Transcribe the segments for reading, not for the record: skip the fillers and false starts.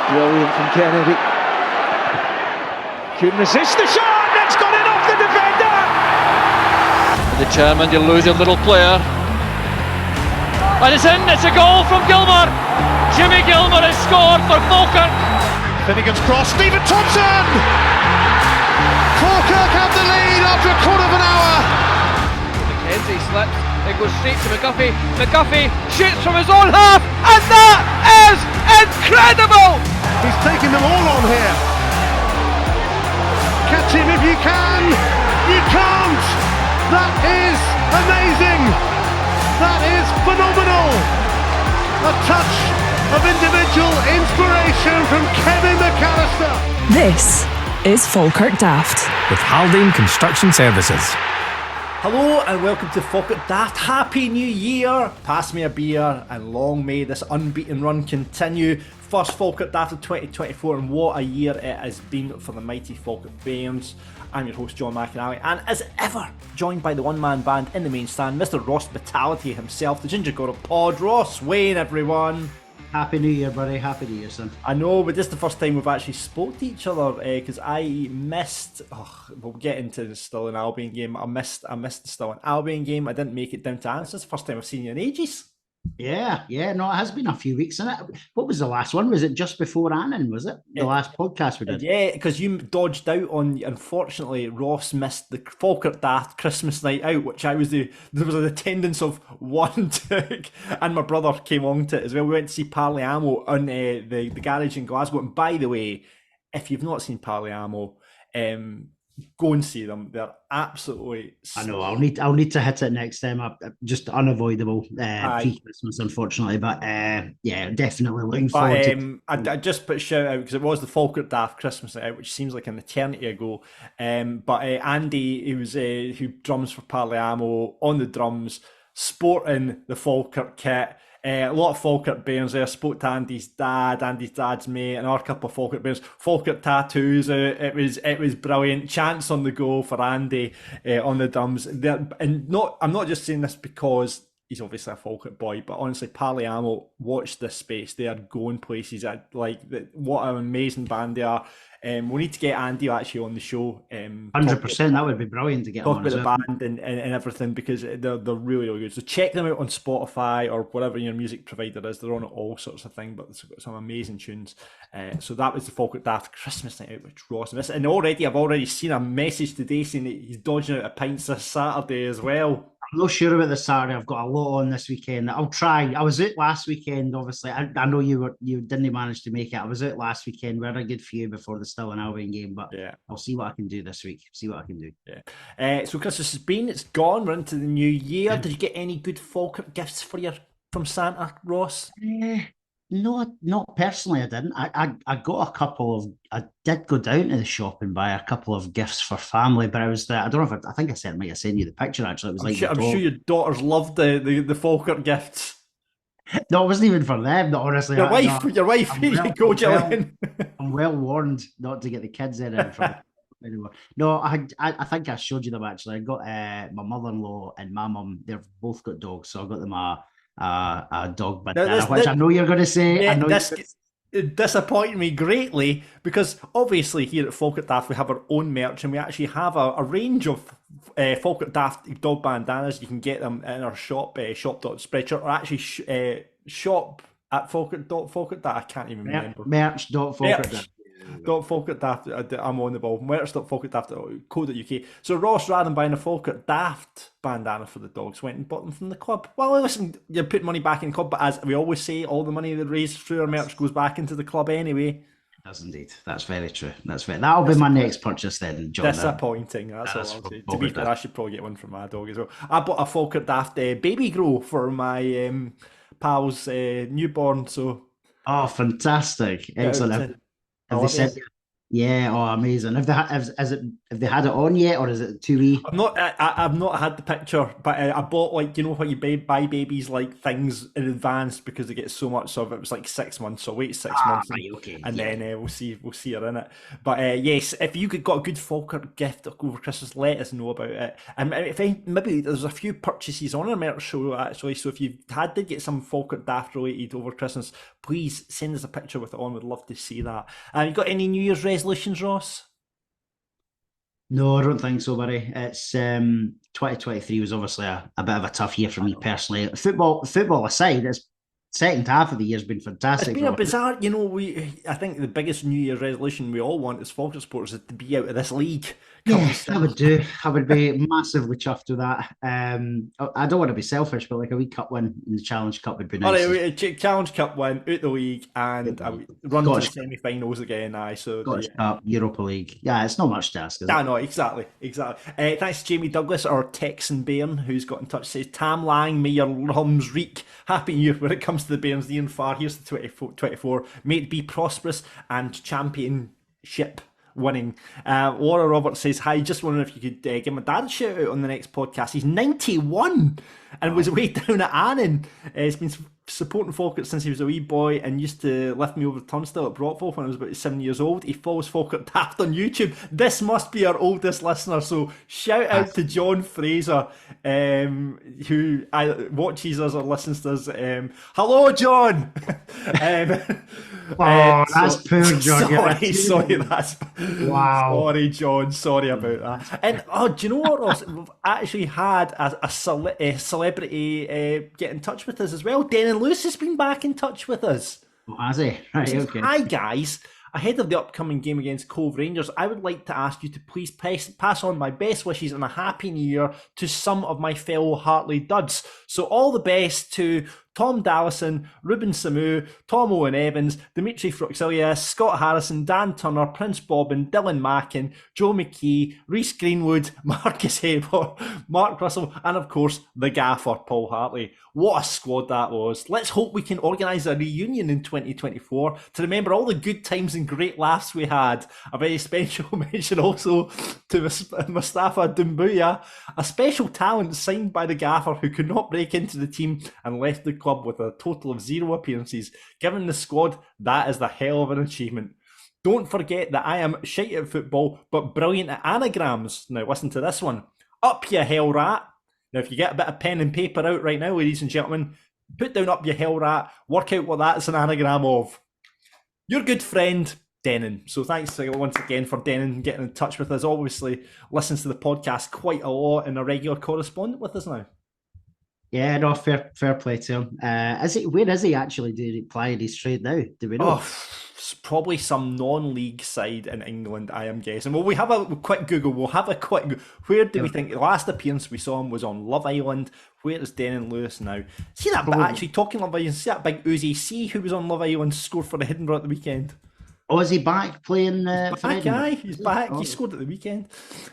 Brilliant from Kennedy. Couldn't resist the shot, and it's gone in off the defender! Determined, you lose your little player. And it's in, it's a goal from Gilmour. Jimmy Gilmour has scored for Falkirk. Finnegan's cross, Stephen Thomson! Falkirk have the lead after a quarter of an hour. McKenzie slips, it goes straight to McGuffey. McGuffey shoots from his own half, and that is incredible! He's taking them all on here. Catch him if you can. You can't. That is amazing. That is phenomenal. A touch of individual inspiration from Kevin McAllister. This is Falkirk Daft with Haldane Construction Services. Hello and welcome to Falkirk Daft. Happy New Year! Pass me a beer and long may this unbeaten run continue. First Falkirk Daft of 2024, and what a year it has been for the mighty Falkirk Bairns. I'm your host John McAnally, and as ever joined by the one-man band in the main stand, Mr. Ross Vitality himself, the Ginger God of Pod, Ross Wayne, everyone. Happy New Year, buddy. Happy New Year, son. I know, but this is the first time we've actually spoke to each other because I missed. We'll get into the Stirling Albion game. I missed the Stirling Albion game. I didn't make it down to answer. It's the first time I've seen you in ages. Yeah. No, it has been a few weeks, isn't it? What was the last one? Was it just before Annan? Was it the last podcast we did? Yeah, because you dodged out on. Unfortunately, Ross missed the Falkirk Daft Christmas night out, which there was an attendance of one tick, and my brother came on to it as well. We went to see Parliamo on the garage in Glasgow. And by the way, if you've not seen Parliamo, go and see them. They're absolutely. I know. I'll need to hit it next time. Just unavoidable pre-Christmas, unfortunately. But yeah, definitely looking forward to. I just put a shout out because it was the Falkirk Daft Christmas night out, which seems like an eternity ago. But Andy, who drums for Parliamo, on the drums, sporting the Falkirk kit. A lot of Falkirk Bairns there. I spoke to Andy's dad's mate, and our couple of Falkirk Bairns. Falkirk tattoos. It was brilliant. Chance on the go for Andy on the drums. I'm not just saying this because he's obviously a Falkirk boy, but honestly, Parliamo, watch this space. They are going places. What an amazing band they are. We need to get Andy actually on the show. 100%, that would be brilliant to get talk on. Talk about the band and everything, because they're really, really good. So check them out on Spotify or whatever your music provider is. They're on all sorts of things, but they've got some amazing tunes. So that was the Falkirk Daft Christmas night out, which Ross missed. And I've already seen a message today saying that he's dodging out of pints this Saturday as well. I'm not sure about this Saturday. I've got a lot on this weekend. I'll try. I was out last weekend, obviously. I know you didn't manage to make it. I was out last weekend. We had a good few before the Stirling Albion game, but yeah, I'll see what I can do this week. See what I can do. Yeah. So Christmas has been. It's gone. We're into the new year. Did you get any good Falkirk gifts from Santa, Ross? No, not personally. I didn't. I got a couple of. I did go down to the shop and buy a couple of gifts for family, but I was there. I don't know if I think I might have sent you the picture. Actually, it was I'm sure your daughters loved the Falkirk gifts. No, it wasn't even for them. Honestly, your wife. Here you go, Gillian. I'm well warned not to get the kids in from anymore. No, I think I showed you them actually. I got my mother-in-law and my mum. They've both got dogs, so I got them a dog bandana, which I know you're going to say. Yeah, this disappointed me greatly because obviously here at Falkirk Daft we have our own merch, and we actually have a range of Falkirk Daft dog bandanas. You can get them in our shop, shop.spreadshirt, or actually shop at Falkirk Daft. I can't even remember. Merch.falkirk. Falkirk Daft, I'm on the ball. Merch.falkirkdaft.co.uk. So Ross, rather than buying a Falkirk Daft bandana for the dogs, went and bought them from the club. Well, listen, you put money back in the club, but as we always say, all the money that raised through our merch goes back into the club anyway. It does indeed. That's very true. That'll be my next purchase then, John. Disappointing. That's all I'll say. To be fair, I should probably get one for my dog as well. I bought a Falkirk Daft baby grow for my pal's newborn. So. Oh, fantastic! Excellent. Yeah, oh, amazing. Have they had it on yet, or is it too wee? I've not had the picture, but I bought, like, you know what, you buy babies like things in advance because they get so much of it. It was like 6 months, so wait 6 months, Right, okay, and yeah. then we'll see her in it. But yes, if you got a good Falkirk gift over Christmas, let us know about it. And if maybe there's a few purchases on our merch show actually, so if you did get some Falkirk Daft related over Christmas, please send us a picture with it on. We'd love to see that. You got any New Year's resolutions, Ross? No, I don't think so, buddy. It's 2023 was obviously a bit of a tough year for me personally. Football aside, it's second half of the year's been It's fantastic been for a us. bizarre, I think the biggest New Year's resolution we all want as Falkirk supporters is to be out of this league. Yeah, I would do. I would be massively chuffed with that. I don't want to be selfish, but like a wee cup win in the Challenge Cup would be All nice. right, Challenge Cup win, out the league, and run to the Scottish semi-finals again. So Scottish yeah. Cup, Europa League. Yeah, it's not much to ask, is it? I know, exactly. Thanks to Jamie Douglas, our Texan Bairn, who's got in touch, says, Tam Lang, may your lums reek. Happy New Year when it comes to the Bairns, near and far. Here's the 24. May it be prosperous and championship winning. Laura Roberts says, hi, just wondering if you could give my dad a shout out on the next podcast. He's 91 and was way down at Annan. He's been supporting Falkirk since he was a wee boy and used to lift me over the turnstile at Brockville when I was about 7 years old. He follows Falkirk Daft on YouTube. This must be our oldest listener, so shout out to John Fraser, who watches us or listens to us. Hello, John! That's poor John. Sorry, that's... Wow. Sorry, John, sorry about that. And, do you know what, Ross? We've actually had a celebrity get in touch with us as well. Dennis Lewis has been back in touch with us. Oh, has he? Right, okay. Hi guys, ahead of the upcoming game against Cove Rangers, I would like to ask you to please pass on my best wishes and a happy new year to some of my fellow Hartley duds. So all the best to Tom Dallison, Ruben Samu, Tom Owen Evans, Dimitri Fruxilius, Scott Harrison, Dan Turner, Prince Bobbin, Dylan Mackin, Joe McKee, Reece Greenwood, Marcus Haber, Mark Russell, and of course the gaffer, Paul Hartley. What a squad that was. Let's hope we can organise a reunion in 2024 to remember all the good times and great laughs we had. A very special mention also to Mustafa Dumbuya, a special talent signed by the gaffer who could not break into the team and left the club with a total of 0 appearances. Given the squad, that is the hell of an achievement. Don't forget that I am shite at football, but brilliant at anagrams. Now listen to this one. Up you hell rat. Now if you get a bit of pen and paper out right now, ladies and gentlemen, put down up your hell rat, work out what that's an anagram of. Your good friend, Denon. So thanks once again for Denon getting in touch with us. Obviously listens to the podcast quite a lot and a regular correspondent with us now. Yeah, no, fair play to him. Where is he actually playing his trade now? Do we know? Probably some non-league side in England, I am guessing. Well, we have a quick Google. Where do we think the last appearance we saw him was on Love Island? Where is Denon Lewis now? See that? But actually, talking Love Island, see that big Uzi C who was on Love Island scored for the Edinburgh at the weekend. Oh, is he back playing? He's back. He scored at the weekend.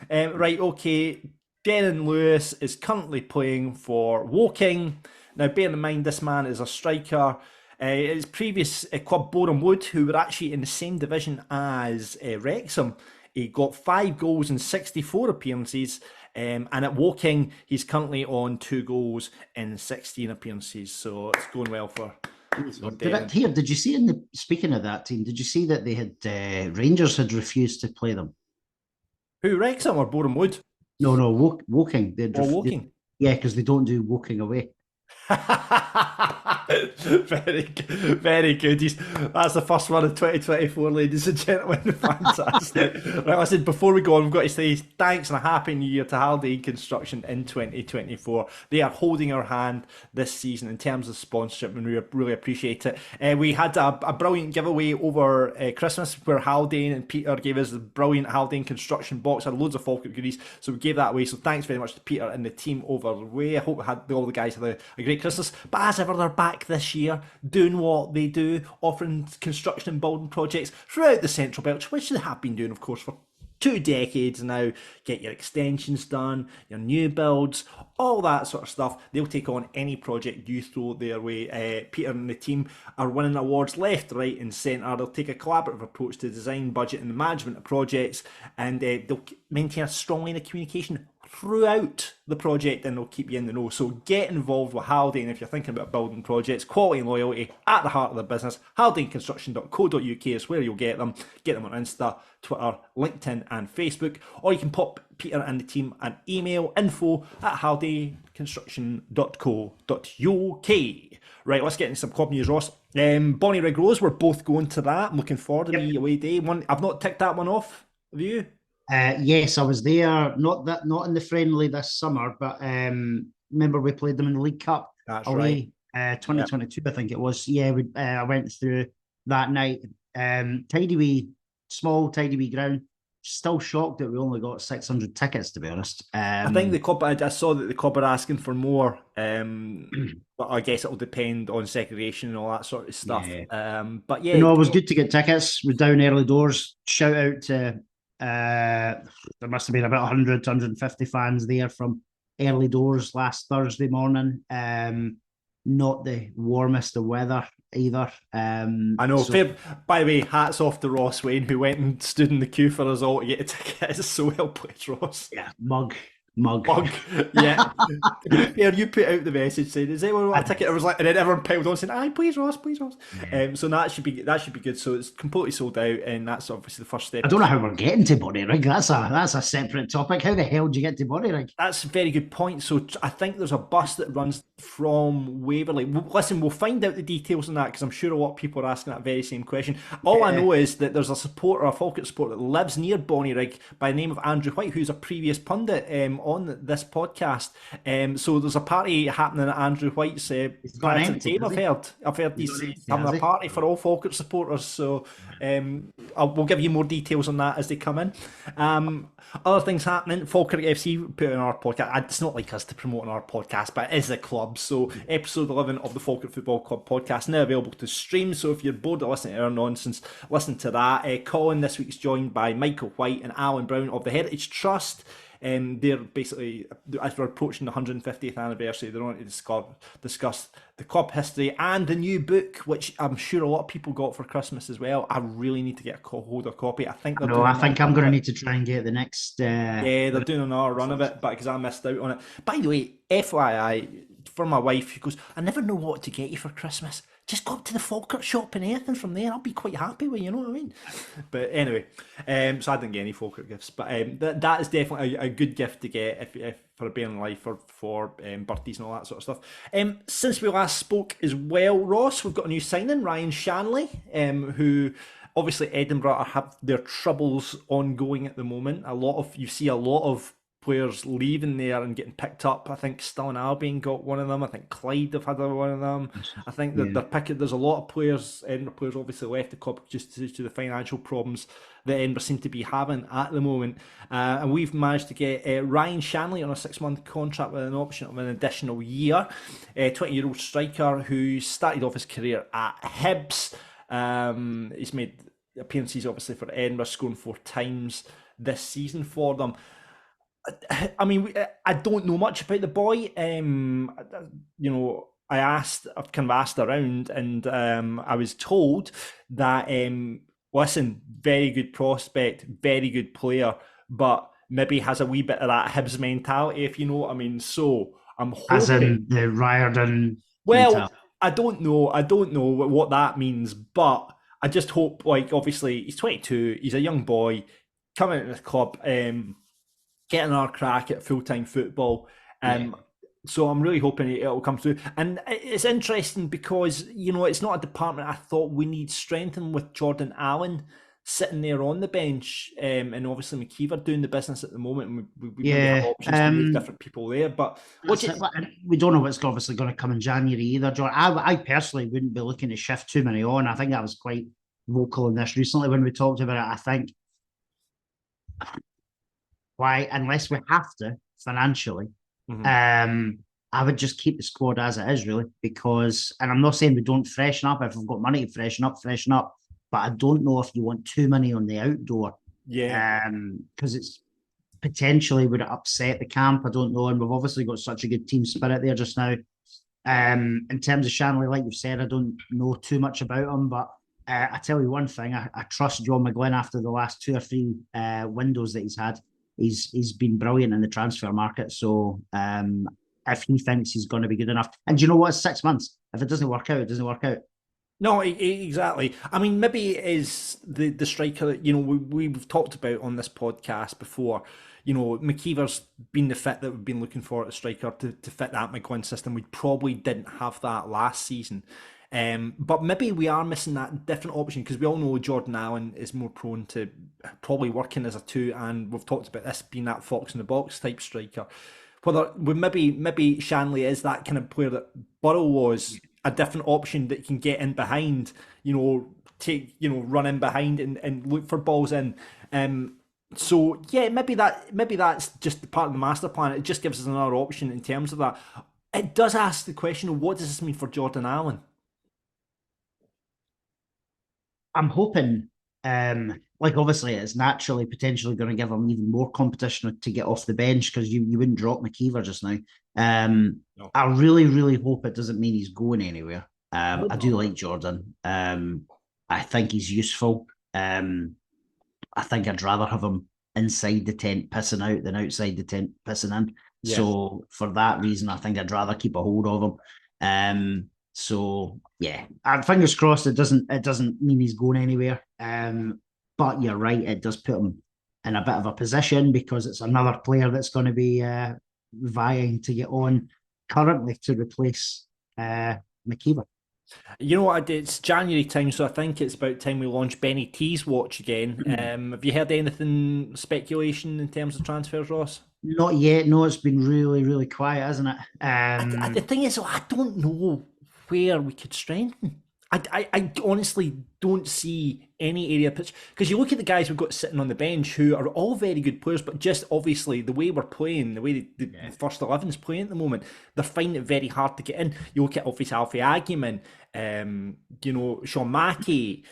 Right, okay. Denon Lewis is currently playing for Woking. Now, bear in mind, this man is a striker. His previous club, Boreham Wood, who were actually in the same division as Wrexham, he got 5 goals in 64 appearances. And at Woking, he's currently on 2 goals in 16 appearances. So it's going well for Denon. Did you see speaking of that team, did you see that they had Rangers had refused to play them? Who, Wrexham or Boreham Wood? No, Woking. Woking. Yeah, because they don't do Woking away. Very good. That's the first one of 2024, ladies and gentlemen. Fantastic. Right, listen, before we go on, we've got to say thanks and a happy new year to Haldane Construction in 2024. They are holding our hand this season in terms of sponsorship, and we really appreciate it. We had a brilliant giveaway over Christmas where Haldane and Peter gave us the brilliant Haldane Construction box. Had loads of Falkirk goodies, so we gave that away. So thanks very much to Peter and the team over the way. I hope all the guys had a great Christmas. But as ever, they're back this year doing what they do, offering construction and building projects throughout the Central Belt, which they have been doing, of course, for 2 decades now. Get your extensions done, your new builds, all that sort of stuff. They'll take on any project you throw their way. Peter and the team are winning awards left, right and centre. They'll take a collaborative approach to design, budget and management of projects, and they'll maintain a strong line of communication throughout the project, and they'll keep you in the know. So get involved with Haldane if you're thinking about building projects. Quality and loyalty at the heart of the business. haldaneconstruction.co.uk is where you'll get them. Get them on Insta, Twitter, LinkedIn and Facebook, or you can pop Peter and the team an email, info@haldaneconstruction.co.uk. Right, let's get into some club news, Ross. Bonnie Rig Rose, we're both going to that. I'm looking forward to the away day. I've not ticked that one off. Have you? Yes, I was there. Not in the friendly this summer, but remember we played them in the League Cup. That's away, right. 2022, I think it was. Yeah, I went through that night. Small tidy wee ground. Still shocked that we only got 600 tickets, to be honest. I think the club. I saw that the club are asking for more, but I guess it'll depend on segregation and all that sort of stuff. Yeah. But yeah, it was good to get tickets. We're down early doors. Shout out to there must have been about 100 to 150 fans there from early doors last Thursday morning. Not the warmest of weather either. I know. By the way, hats off to Ross Wayne, who went and stood in the queue for us all to get a ticket. It's so well played, Ross. Yeah, mug. Yeah. You put out the message saying, "Is anyone want a ticket?" I was like, and then everyone piled on saying, "Aye, please, Ross, please, Ross." So that should be good. So it's completely sold out, and that's obviously the first step. I don't know how we're getting to Bonnyrigg. That's a separate topic. How the hell do you get to Bonnyrigg? That's a very good point. So I think there's a bus that runs from Waverley. Listen, we'll find out the details on that because I'm sure a lot of people are asking that very same question. All I know is that there's a Falkirk supporter that lives near Bonnyrigg by the name of Andrew White, who's a previous pundit on this podcast. So there's a party happening at Andrew White's team. I've heard he's having a party for all Falkirk supporters. So we'll give you more details on that as they come in. Other things happening. Falkirk FC put on our podcast. It's not like us to promote on our podcast, but it is the club. So episode 11 of the Falkirk Football Club podcast now available to stream. So if you're bored of listening to our nonsense, listen to that. Colin this week's joined by Michael White and Alan Brown of the Heritage Trust. They're basically, as we're approaching the 150th anniversary, they're on to discuss the club history and the new book, which I'm sure a lot of people got for Christmas as well. I really need to get a hold of a copy. I think I'm going to need to try and get the next. They're doing another run of it, but because I missed out on it. By the way, FYI, for my wife, who goes, "I never know what to get you for Christmas. Just go up to the Falkirk shop and anything from there. I'll be quite happy with you, know what I mean?" But anyway, so I didn't get any Falkirk gifts. But that is definitely a good gift to get if for a bear in life or for birthdays and all that sort of stuff. Since we last spoke as well, Ross, we've got a new signing, Ryan Shanley, who obviously Edinburgh have their troubles ongoing at the moment. You see a lot of players leaving there and getting picked up. I think Stirling Albion got one of them. I think Clyde have had one of them. I think that they're picking. There's a lot of players, Edinburgh players, obviously left the club just due to the financial problems that Edinburgh seem to be having at the moment. And we've managed to get Ryan Shanley on a 6-month contract with an option of an additional year. 20-year-old striker who started off his career at Hibs. He's made appearances obviously for Edinburgh, scoring 4 times this season for them. I mean, I don't know much about the boy. I've kind of asked around, and I was told that, listen, very good prospect, very good player, but maybe has a wee bit of that Hibs mentality, if you know what I mean. So I'm hoping, as in the Riordan. Well, mentality. I don't know what that means, but I just hope, like, obviously he's 22, he's a young boy coming into the club. Getting our crack at full-time football. So I'm really hoping it'll come through. And it's interesting because, it's not a department I thought we need strengthening with Jordan Allen sitting there on the bench. And obviously McKeever doing the business at the moment. And we have options to move different people there. But we don't know what's obviously going to come in January either, Jordan. I personally wouldn't be looking to shift too many on. I think that was quite vocal in this recently when we talked about it. I think why, unless we have to financially, I would just keep the squad as it is, really, because, and I'm not saying we don't freshen up. If we've got money to freshen up, but I don't know if you want too many on the outdoor Yeah. Because it's potentially would it upset the camp. I don't know, and we've obviously got such a good team spirit there just now. In terms of Shanley, like you've said, I don't know too much about him, but I tell you one thing: I trust John McGlynn after the last 2 or 3 windows that he's had. He's been brilliant in the transfer market. So if he thinks he's going to be good enough, and do you know what? It's 6 months. If it doesn't work out, it doesn't work out. No, exactly. I mean, maybe it is the striker that, we've talked about on this podcast before. McKeever's been the fit that we've been looking for at a striker to fit that McGlynn system. We probably didn't have that last season. But maybe we are missing that different option, because we all know Jordan Allen is more prone to probably working as a 2, and we've talked about this being that fox in the box type striker. Whether maybe Shanley is that kind of player that Burrow was, a different option that can get in behind, run in behind and look for balls in. So yeah, maybe that's just part of the master plan. It just gives us another option in terms of that. It does ask the question of, what does this mean for Jordan Allen? I'm hoping, obviously it's naturally potentially going to give him even more competition to get off the bench, because you wouldn't drop McKeever just now. No. I really, really hope it doesn't mean he's going anywhere. I do like Jordan. I think he's useful. I think I'd rather have him inside the tent pissing out than outside the tent pissing in. Yeah. So for that reason, I think I'd rather keep a hold of him. So yeah, and fingers crossed it doesn't mean he's going anywhere. But you're right, it does put him in a bit of a position, because it's another player that's going to be vying to get on currently to replace McKeever. You know what? It's January time, so I think it's about time we launch Benny T's watch again. Have you heard anything speculation in terms of transfers, Ross? Not yet. No, it's been really, really quiet, hasn't it? The thing is, I don't know where we could strengthen. I honestly don't see any area pitch, because you look at the guys we've got sitting on the bench who are all very good players, but just obviously the way we're playing, the way the first 11's playing at the moment, they're finding it very hard to get in. You look at obviously Alfie Agyeman, Sean Mackey,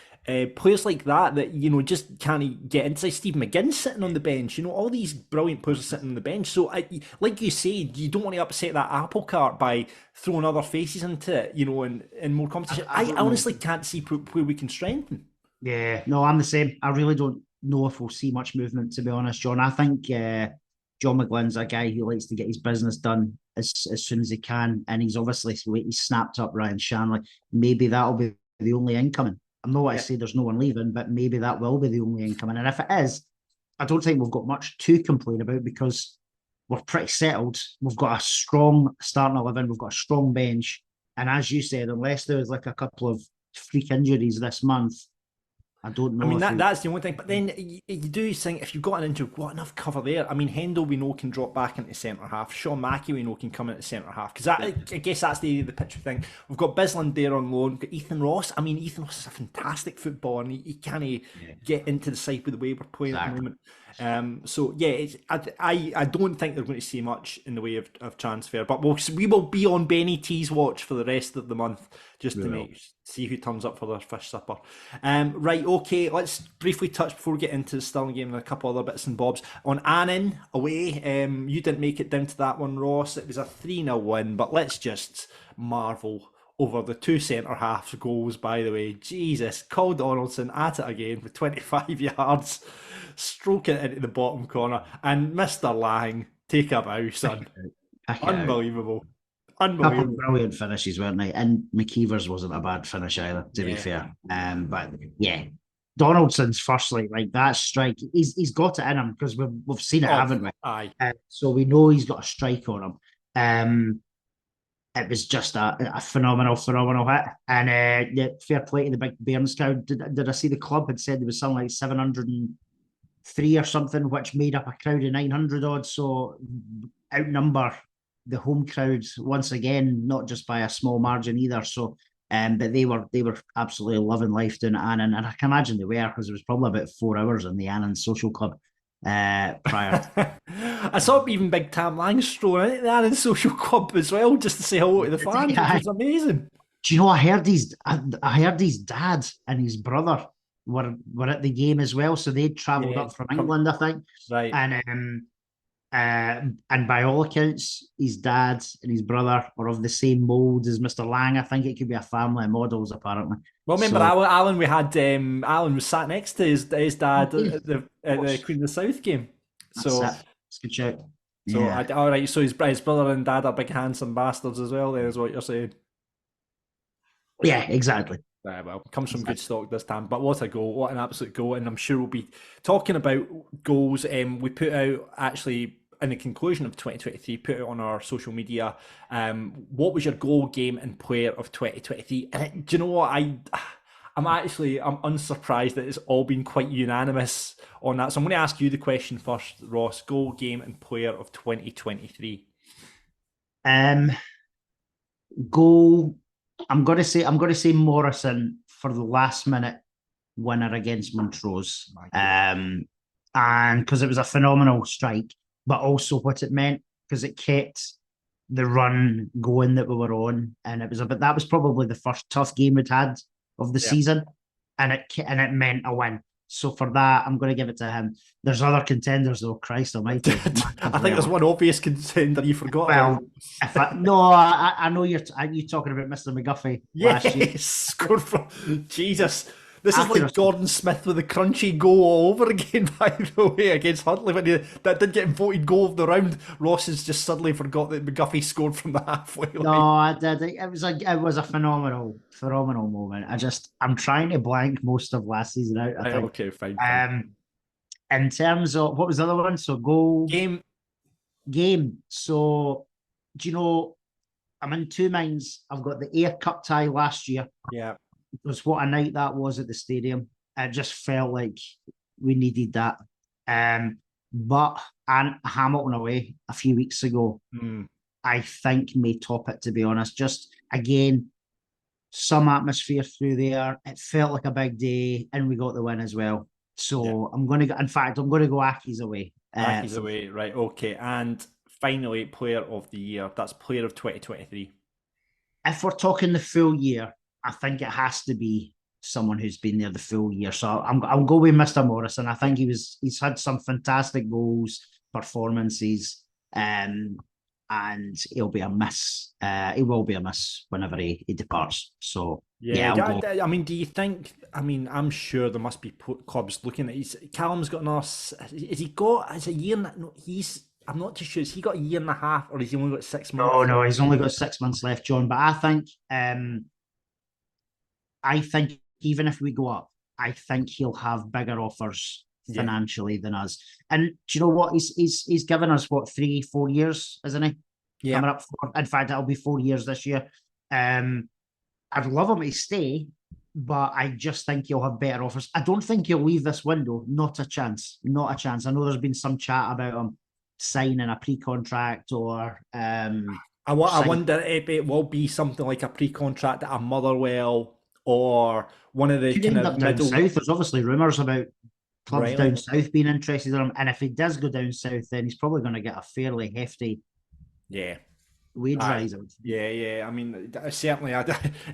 players like that just can't get into. Steve McGinn sitting on the bench. All these brilliant players are sitting on the bench. So, like you said, you don't want to upset that apple cart by throwing other faces into it, and more competition. I honestly can't see where we can strengthen. Yeah, no, I'm the same. I really don't know if we'll see much movement, to be honest, John. I think John McGlynn's a guy who likes to get his business done as soon as he can, and he's obviously snapped up Ryan Shanley. Maybe that'll be the only incoming. I'm not going to say there's no one leaving, but maybe that will be the only incoming. And if it is, I don't think we've got much to complain about, because we're pretty settled. We've got a strong starting 11. We've got a strong bench. And as you said, unless there's like a couple of freak injuries this month, I don't know. I mean, that's the only thing. But then you do think, if you've got an injury, we've got enough cover there. I mean, Hendel we know can drop back into centre half. Sean Mackey we know can come into centre half. Because I guess that's the area of the pitch we think. We've got Bisland there on loan. We've got Ethan Ross. I mean, Ethan Ross is a fantastic footballer, and he can't get into the side with the way we're playing at the moment. So yeah, I don't think they're going to see much in the way of transfer, but we will be on Benny T's watch for the rest of the month, just to see who turns up for their fish supper. Right, okay, let's briefly touch before we get into the Stirling game and a couple other bits and bobs. On Annan away, you didn't make it down to that one, Ross. It was a 3-0 win, but let's just marvel over the 2 centre-half goals, by the way. Jesus, Cole Donaldson at it again with 25 yards, stroking it into the bottom corner. And Mr. Lang, take a bow, son. Unbelievable. Unbelievable. Brilliant finishes, weren't they? And McKeever's wasn't a bad finish either, to be fair. But yeah, Donaldson's firstly, like that strike, he's got it in him, because we've seen it, haven't we? Aye. So we know he's got a strike on him. It was just a phenomenal hit. And fair play to the big Bairns crowd. Did I see the club had said there was something like 703 or something, which made up a crowd of 900 odd. So outnumber the home crowd once again, not just by a small margin either. So, but they were absolutely loving life down at Annan, and I can imagine they were, because it was probably about 4 hours in the Annan Social Club prior. I saw even Big Tam Lang strolling into the Annan Social Club as well, just to say hello to the fans. It was amazing. Do you know, I heard his dad and his brother were at the game as well. So they'd travelled Yeah, up from England, I think. right. And by all accounts, his dad and his brother are of the same mould as Mr. Lang. I think it could be a family of models, apparently. Well, remember So, Alan? We had Alan was sat next to his dad yeah, at the Queen of the South game. that's So it. It's a good shout. so Yeah. all right. So his brother and dad are big handsome bastards as well. Then is what you're saying. Yeah, exactly. Well, comes from good stock this time. But what a goal! What an absolute goal! And I'm sure we'll be talking about goals. We put out actually in the conclusion of 2023, put out on our social media. What was your goal, game, and player of 2023? And do you know what? I'm unsurprised that it's all been quite unanimous on that. So I'm going to ask you the question first, Ross. Goal, game, and player of 2023. Goal. I'm going to say Morrison for the last minute winner against Montrose. And because it was a phenomenal strike, but also what it meant, because it kept the run going that we were on, and that was probably the first tough game we'd had of the season, and it meant a win. So for that, I'm going to give it to him. There's other contenders though. Christ Almighty! I think there's one obvious contender you forgot. Well, I know you're talking about Mr. McGuffey last year. Yes, scored from Jesus. This is like Gordon Smith with a crunchy goal all over again, by the way, against Huntley. That did get voted goal of the round. Ross has just suddenly forgot that McGuffey scored from the halfway line. No, I did. It was a phenomenal moment. I'm trying to blank most of last season out. I think. Okay, fine. In terms of what was the other one? So goal, game. So, do you know? I'm in two minds. I've got the Ayr Cup tie last year. Yeah. It was what a night that was at the stadium. It just felt like we needed that. But Hamilton away a few weeks ago, I think may top it, to be honest. Just again, some atmosphere through there. It felt like a big day, and we got the win as well. So I'm going to go Aki's away. Aki's away, right? Okay, and finally, player of the year. That's player of 2023. If we're talking the full year, I think it has to be someone who's been there the full year. So I'll go with Mr. Morrison. I think he's had some fantastic goals, performances, and he'll be a miss. He will be a miss whenever he departs. So I mean, do you think? I mean, I'm sure there must be clubs looking at. Callum's got another. Has he got? Has a year? No, I'm not too sure. Has he got a year and a half, or has he only got 6 months? No, he's only got 6 months left, John. But I think even if we go up, I think he'll have bigger offers financially than us. And do you know what? He's given us 3-4 years, isn't he? Yeah. Coming up. In fact, it'll be 4 years this year. I'd love him to stay, but I just think he'll have better offers. I don't think he'll leave this window. Not a chance. Not a chance. I know there's been some chat about him signing a pre-contract or. I wonder if it will be something like a pre-contract at a Motherwell or one of the kind of middle. Down south. There's obviously rumours about clubs down south being interested in him, and if he does go down south, then he's probably going to get a fairly hefty wage rise. Yeah. I mean, certainly,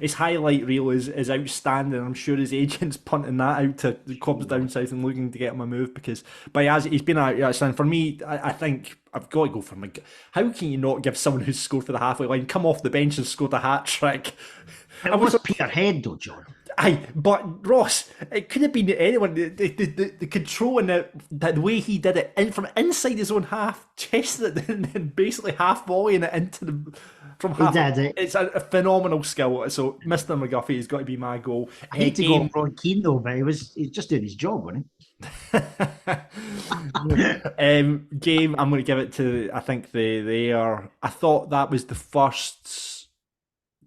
his highlight reel is outstanding. I'm sure his agent's punting that out to the clubs down south and looking to get him a move he's been outstanding. For me, I think I've got to go for McGuffey. How can you not give someone who's scored for the halfway line, come off the bench and scored a hat trick? It was Peterhead though, John. But Ross, it could have been anyone. The control and the way he did it from inside his own half, chested it, and then basically half volleying it into from half. He did it. It's a phenomenal skill. So Mr. McGuffey has got to be my goal. I hate to go on Ron Keane though, but he's just doing his job, wasn't he? Game, I'm going to give it to. I think they are. I thought that was the first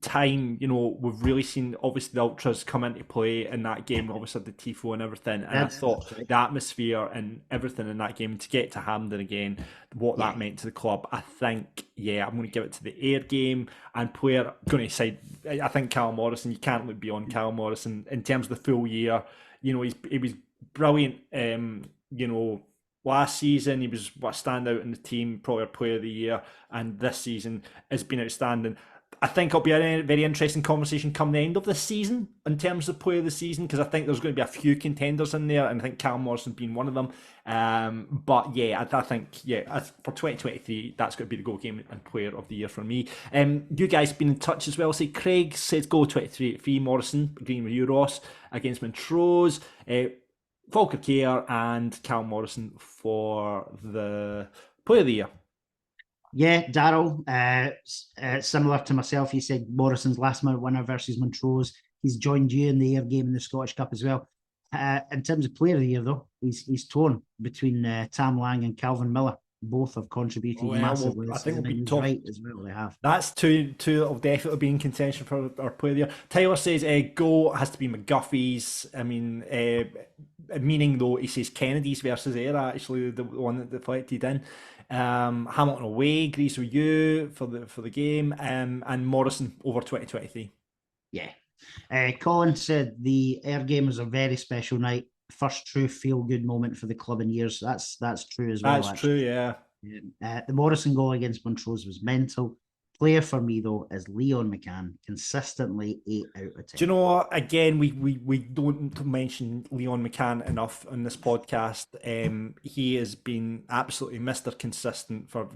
time, we've really seen obviously the ultras come into play in that game, obviously the tifo and everything, and I thought the atmosphere and everything in that game, to get to Hampden again, what that meant to the club, I think I'm going to give it to the Ayr game. And player, going to say, I think Callum Morrison, you can't look beyond Callum Morrison in terms of the full year. He was brilliant. Last season he was standout in the team, probably our player of the year, and this season has been outstanding. I think it'll be a very interesting conversation come the end of this season in terms of player of the season, because I think there's going to be a few contenders in there, and I think Callum Morrison being one of them. But yeah, I think for 2023, that's going to be the goal game and player of the year for me. You guys been in touch as well. Say Craig says goal 23 Morrison, agreeing with you, Ross, against Montrose. Falkirk and Callum Morrison for the player of the year. Yeah, Daryl, similar to myself, he said Morrison's last minute winner versus Montrose. He's joined you in the air game in the Scottish Cup as well. In terms of player of the year, though, he's torn between Tam Lang and Calvin Miller. Both have contributed massively. I think we'll be top. Right as well. They have. That's two that'll definitely be in contention for our player of the year. Tyler says goal has to be McGuffey's. I mean, meaning though, he says Kennedy's versus Era, actually the one that deflected in. Hamilton away agrees with you for the game, and Morrison over 2023. Yeah. Colin said the air game was a very special night. First true feel-good moment for the club in years. That's true as well. That's true, yeah. The Morrison goal against Montrose was mental. Player for me, though, is Leon McCann, consistently 8 out of 10. Do you know what? Again, we don't mention Leon McCann enough on this podcast. He has been absolutely Mr. Consistent for,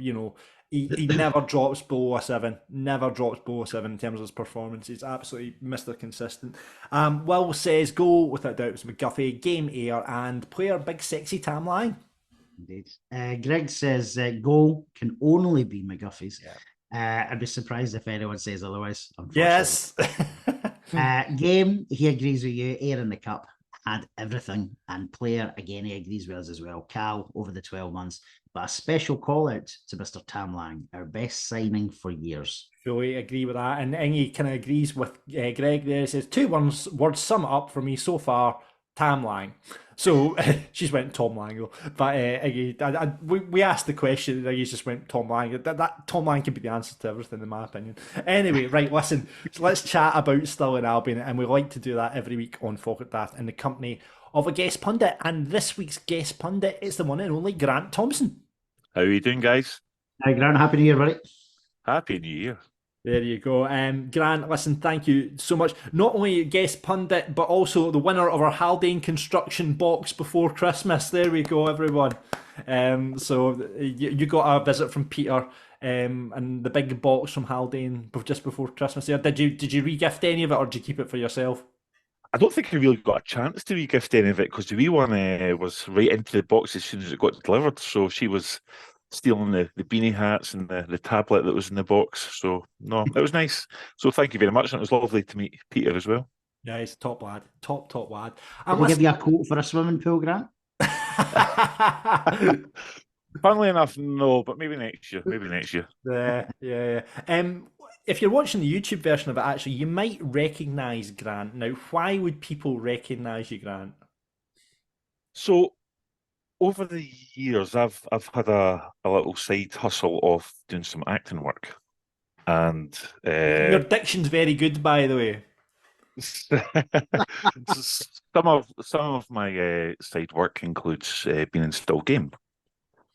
he never drops below a 7. Never drops below a 7 in terms of his performance. He's absolutely Mr. Consistent. Will says goal, without doubt, was McGuffey, game air, and player big sexy Tam Lang. Indeed. Greg says goal can only be McGuffey's. Yeah. I'd be surprised if anyone says otherwise. Yes. Game, he agrees with you. Air in the cup had everything, and player again, he agrees with us as well. Cal over the 12 months, but a special call out to Mr. Tam Lang, our best signing for years. Fully agree with that, and Ingy kind of agrees with Greg there. He says 2 words sum it up for me so far: Tam Lang. So she's went Tom Lang though, but we asked the question, and he just went Tom Lang. That Tom Lang can be the answer to everything, in my opinion. Anyway, right, listen, so let's chat about Stirling Albion, and we like to do that every week on Falkirk Daft in the company of a guest pundit. And this week's guest pundit is the one and only Grant Thomson. How are you doing, guys? Hi, Grant. Happy New Year, buddy. Happy New Year. There you go. Grant, listen, thank you so much. Not only guest pundit, but also the winner of our Haldane construction box before Christmas. There we go, everyone. So you got a visit from Peter and the big box from Haldane just before Christmas there. Did you re-gift any of it, or did you keep it for yourself? I don't think I really got a chance to re-gift any of it, because the wee one was right into the box as soon as it got delivered. So she was stealing the beanie hats and the tablet that was in the box. So, no, it was nice. So thank you very much. And it was lovely to meet Peter as well. Yeah, he's top lad. Top lad. Did we give you a quote for a swimming pool, Grant? Funnily enough, no, but maybe next year. Yeah. If you're watching the YouTube version of it, actually, you might recognise Grant. Now, why would people recognise you, Grant? So, over the years, I've had a little side hustle of doing some acting work, and your diction's very good, by the way. some of my side work includes being in Still Game.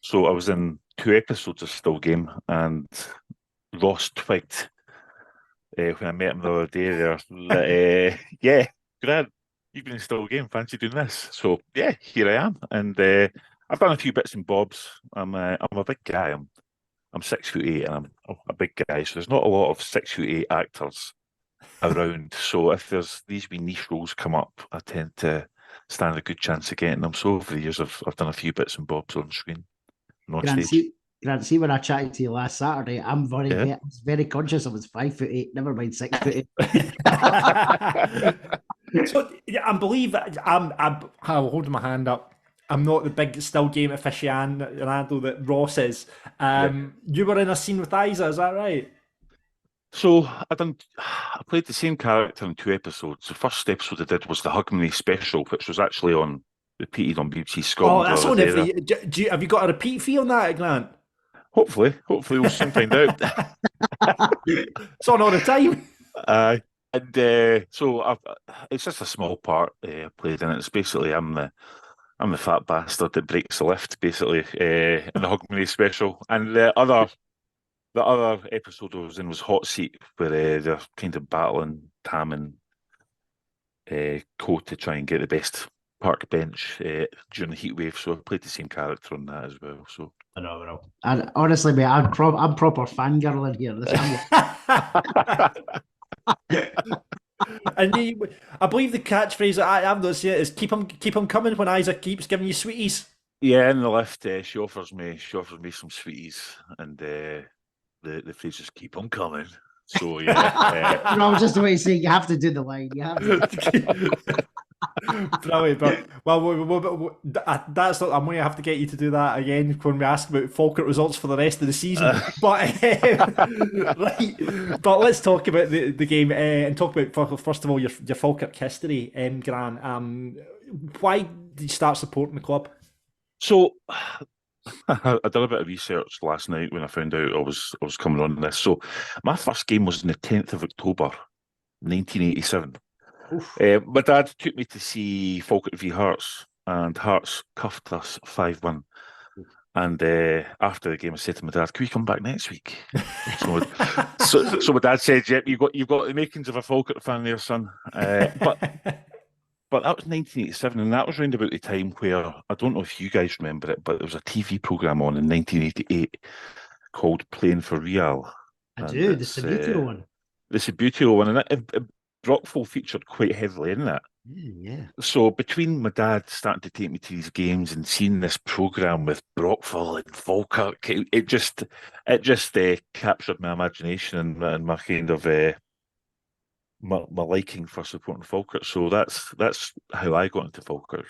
So I was in 2 episodes of Still Game, and Ross twigged when I met him the other day there that yeah, Grant, you've been in Still Game, fancy doing this? So yeah, here I am, and I've done a few bits and bobs. I'm a big guy. I'm 6'8", and I'm a big guy. So there's not a lot of 6'8" actors around. So if there's these wee niche roles come up, I tend to stand a good chance of getting them. So over the years, I've done a few bits and bobs on screen, and on stage. Grant, see, when I chatted to you last Saturday, I was very conscious I was 5'8", never mind 6'8". So I believe I'll hold my hand up. I'm not the big Still Game aficionado that Ross is. You were in a scene with Isa, is that right? So I played the same character in 2 episodes. The first episode I did was the Hug Me special, which was actually repeated on BBC Scotland. Oh, that's on every. Have you got a repeat fee on that, Grant? Hopefully we'll soon find out. It's on all the time. And so it's just a small part I played in it. It's basically I'm the fat bastard that breaks the lift, basically, in the Hug Me special. And the other The other episode I was in was Hot Seat, where they're kind of battling Tam and Co to try and get the best park bench during the heat wave. So I played the same character on that as well. So I know. And honestly, mate, I'm proper fangirling here. And I believe the catchphrase I've not seen it is keep 'em coming when Isaac keeps giving you sweeties. yeah, in the lift, she offers me some sweeties, and the phrase is "keep on coming." So yeah, No, I was just the way you say you have to do the line. You have to. Brilliant, but that's not. I'm going to have to get you to do that again when we ask about Falkirk results for the rest of the season. But right, but let's talk about the game and talk about first of all your Falkirk history, Gran. Why did you start supporting the club? So I did a bit of research last night when I found out I was coming on this. So my first game was on the 10th of October, 1987. My dad took me to see Falkirk v Hearts, and Hearts cuffed us 5-1. And after the game, I said to my dad, "Can we come back next week?" So my dad said, "Yep, you've got the makings of a Falkirk fan there, son." But that was 1987, and that was round about the time where, I don't know if you guys remember it, but there was a TV programme on in 1988 called Playing for Real. I do, the Subbuteo one. The Subbuteo one, and Brockville featured quite heavily in that. Yeah. So between my dad starting to take me to these games and seeing this programme with Brockville and Falkirk, it just captured my imagination and my kind of... my liking for supporting Falkirk, so that's how I got into Falkirk.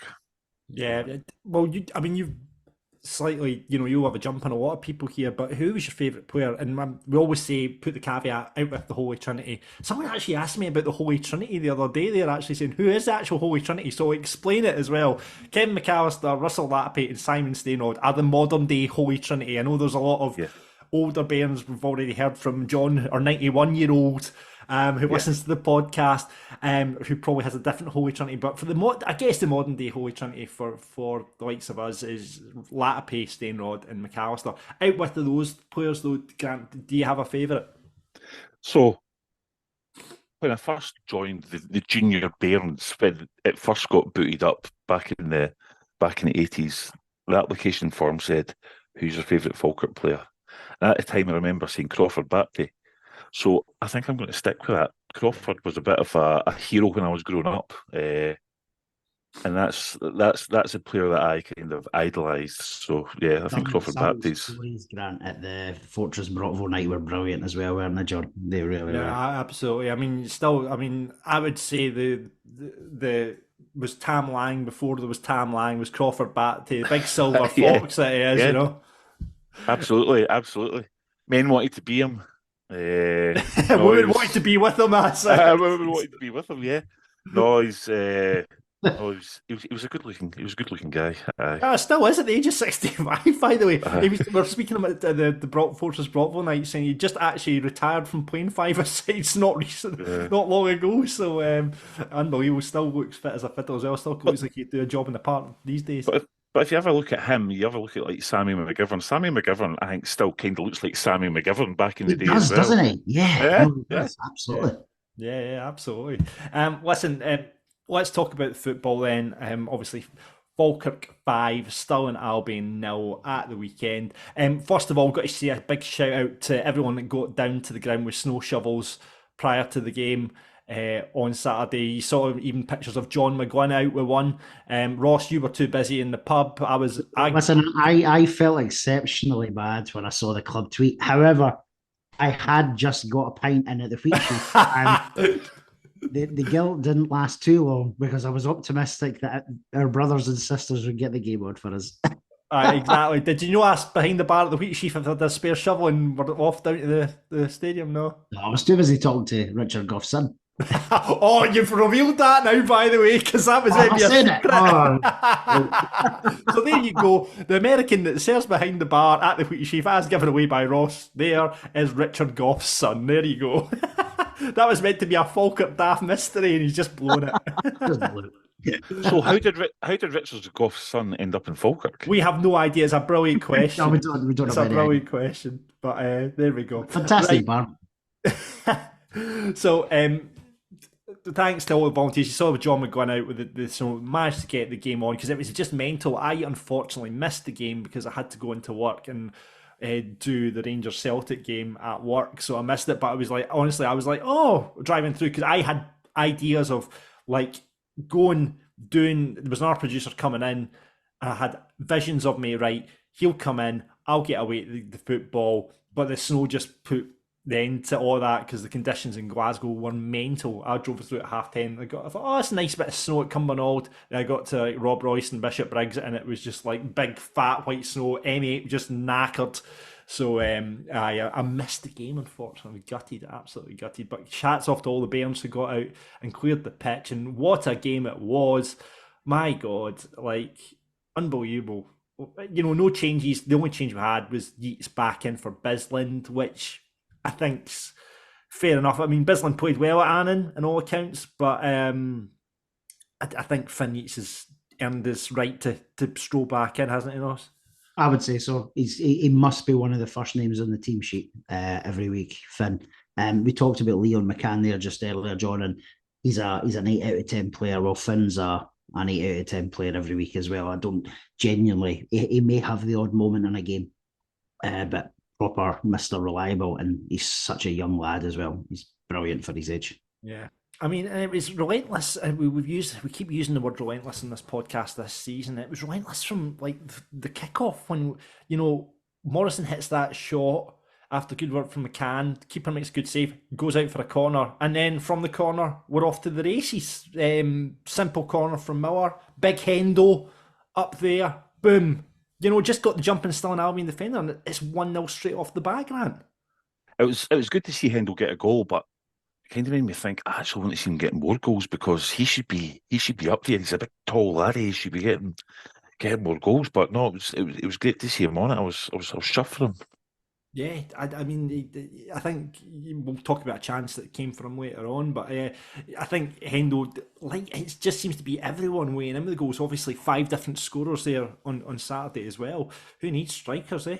Yeah, well, you've slightly, you have a jump on a lot of people here, but who was your favourite player? And we always say, put the caveat out with the Holy Trinity. Someone actually asked me about the Holy Trinity the other day. They're actually saying, who is the actual Holy Trinity? So explain it as well. Kevin McAllister, Russell Latapy and Simon Stainrod are the modern day Holy Trinity. I know there's a lot of older Bairns. We've already heard from John, our 91-year-old, who listens to the podcast, who probably has a different Holy Trinity. But for I guess the modern day Holy Trinity for the likes of us is Latapy, Stainrod and McAllister. Out with those players though, Grant, do you have a favourite? So when I first joined the Junior Bairns, when it first got booted up back in the 80s, the application form said, "Who's your favourite Falkirk player?" And at the time I remember saying Crawford Batty. So I think I'm going to stick with that. Crawford was a bit of a hero when I was growing up, and that's a player that I kind of idolised. So yeah, I think Crawford Batty's stories, Grant, at the Fortress Brockville night were brilliant as well, weren't they, John? They really were. Absolutely. I would say the was Tam Lang before there was Tam Lang, was Crawford Batty, the big silver fox that he is, Absolutely. Men wanted to be him. Women wanted to be with him. Women wanted to be with him. Yeah. No, he was a good looking guy. Still is at the age of 65. By the way, we're speaking about the Fortress Brockville night, saying he just actually retired from playing five-a-sides not not long ago. So unbelievable. Still looks fit as a fiddle as well. Still looks like he'd do a job in the park these days. But if you ever look at him, you ever look at like Sammy McGivern. Sammy McGivern, I think, still kind of looks like Sammy McGivern back in the day. He does, doesn't he? Yeah. Absolutely. Yeah, absolutely. Listen, let's talk about football then. Obviously, Falkirk 5, Stirling Albion 0 at the weekend. First of all, got to say a big shout out to everyone that got down to the ground with snow shovels prior to the game. On Saturday, you saw even pictures of John McGlynn out with one. Ross, you were too busy in the pub. I felt exceptionally bad when I saw the club tweet. However, I had just got a pint in at the Wheat Sheaf, and the guilt didn't last too long because I was optimistic that our brothers and sisters would get the game on for us. Exactly. Did you know us behind the bar at the Wheat Sheaf if they had a spare shovel and were off down to the stadium? No, I was too busy talking to Richard Goff's son. Oh, you've revealed that now, by the way, because that was I said it. So there you go. The American that serves behind the bar at the Wheat Sheaf, as given away by Ross, there is Richard Goff's son. There you go. That was meant to be a Falkirk Daft mystery, and he's just blown it. So how did Richard Goff's son end up in Falkirk? We have no idea. It's a brilliant question. No, we don't It's have a any brilliant question. But there we go. Fantastic, Bar. So, thanks to all the volunteers. You saw with John McGuinn out with the so managed to get the game on because it was just mental. I unfortunately missed the game because I had to go into work and do the Rangers Celtic game at work, so I missed it. But I was like, honestly, I was like, oh, driving through because I had ideas of like doing. There was another producer coming in, and I had visions of me. Right, he'll come in, I'll get away the football, but the snow just put the end to all that because the conditions in Glasgow were mental. I drove through at 10:30. I thought, oh, it's a nice bit of snow at Cumbernauld. And I got to like, Rob Royce and Bishop Briggs, and it was just like big fat white snow. M8 just knackered. So I missed the game, unfortunately. Gutted, absolutely gutted. But chats off to all the Bairns who got out and cleared the pitch, and what a game it was! My God, like unbelievable. You know, no changes. The only change we had was Yeats back in for Bisland, which I think's fair enough. I mean, Bisland played well at Annan in all accounts, but I think Finn Yeats has earned his right to stroll back in, hasn't he, Ross? I would say so. He must be one of the first names on the team sheet every week, Finn. We talked about Leon McCann there just earlier, John, and he's an 8 out of 10 player. Well, Finn's an 8 out of 10 player every week as well. I don't genuinely. He may have the odd moment in a game, but proper Mr. Reliable, and he's such a young lad as well. He's brilliant for his age. Yeah. I mean, it was relentless. We keep using the word relentless in this podcast this season. It was relentless from like the kickoff when Morrison hits that shot after good work from McCann. Keeper makes a good save, goes out for a corner, and then from the corner we're off to the races. Simple corner from Miller, big Hendo up there, boom. Just got the jumping Stirling Albion defender, and it's 1-0 straight off the bat, Grant. It was good to see Hendo get a goal, but kind of made me think, I actually want to see him getting more goals because he should be up there. He's a big tall laddie. He should be getting more goals. But no, it was great to see him on it. I was chuffed for him. Yeah, I mean, I think we'll talk about a chance that came for him later on, but I think Hendo, like, it just seems to be everyone weighing in with the goals. Obviously, 5 different scorers there on Saturday as well. Who needs strikers, eh?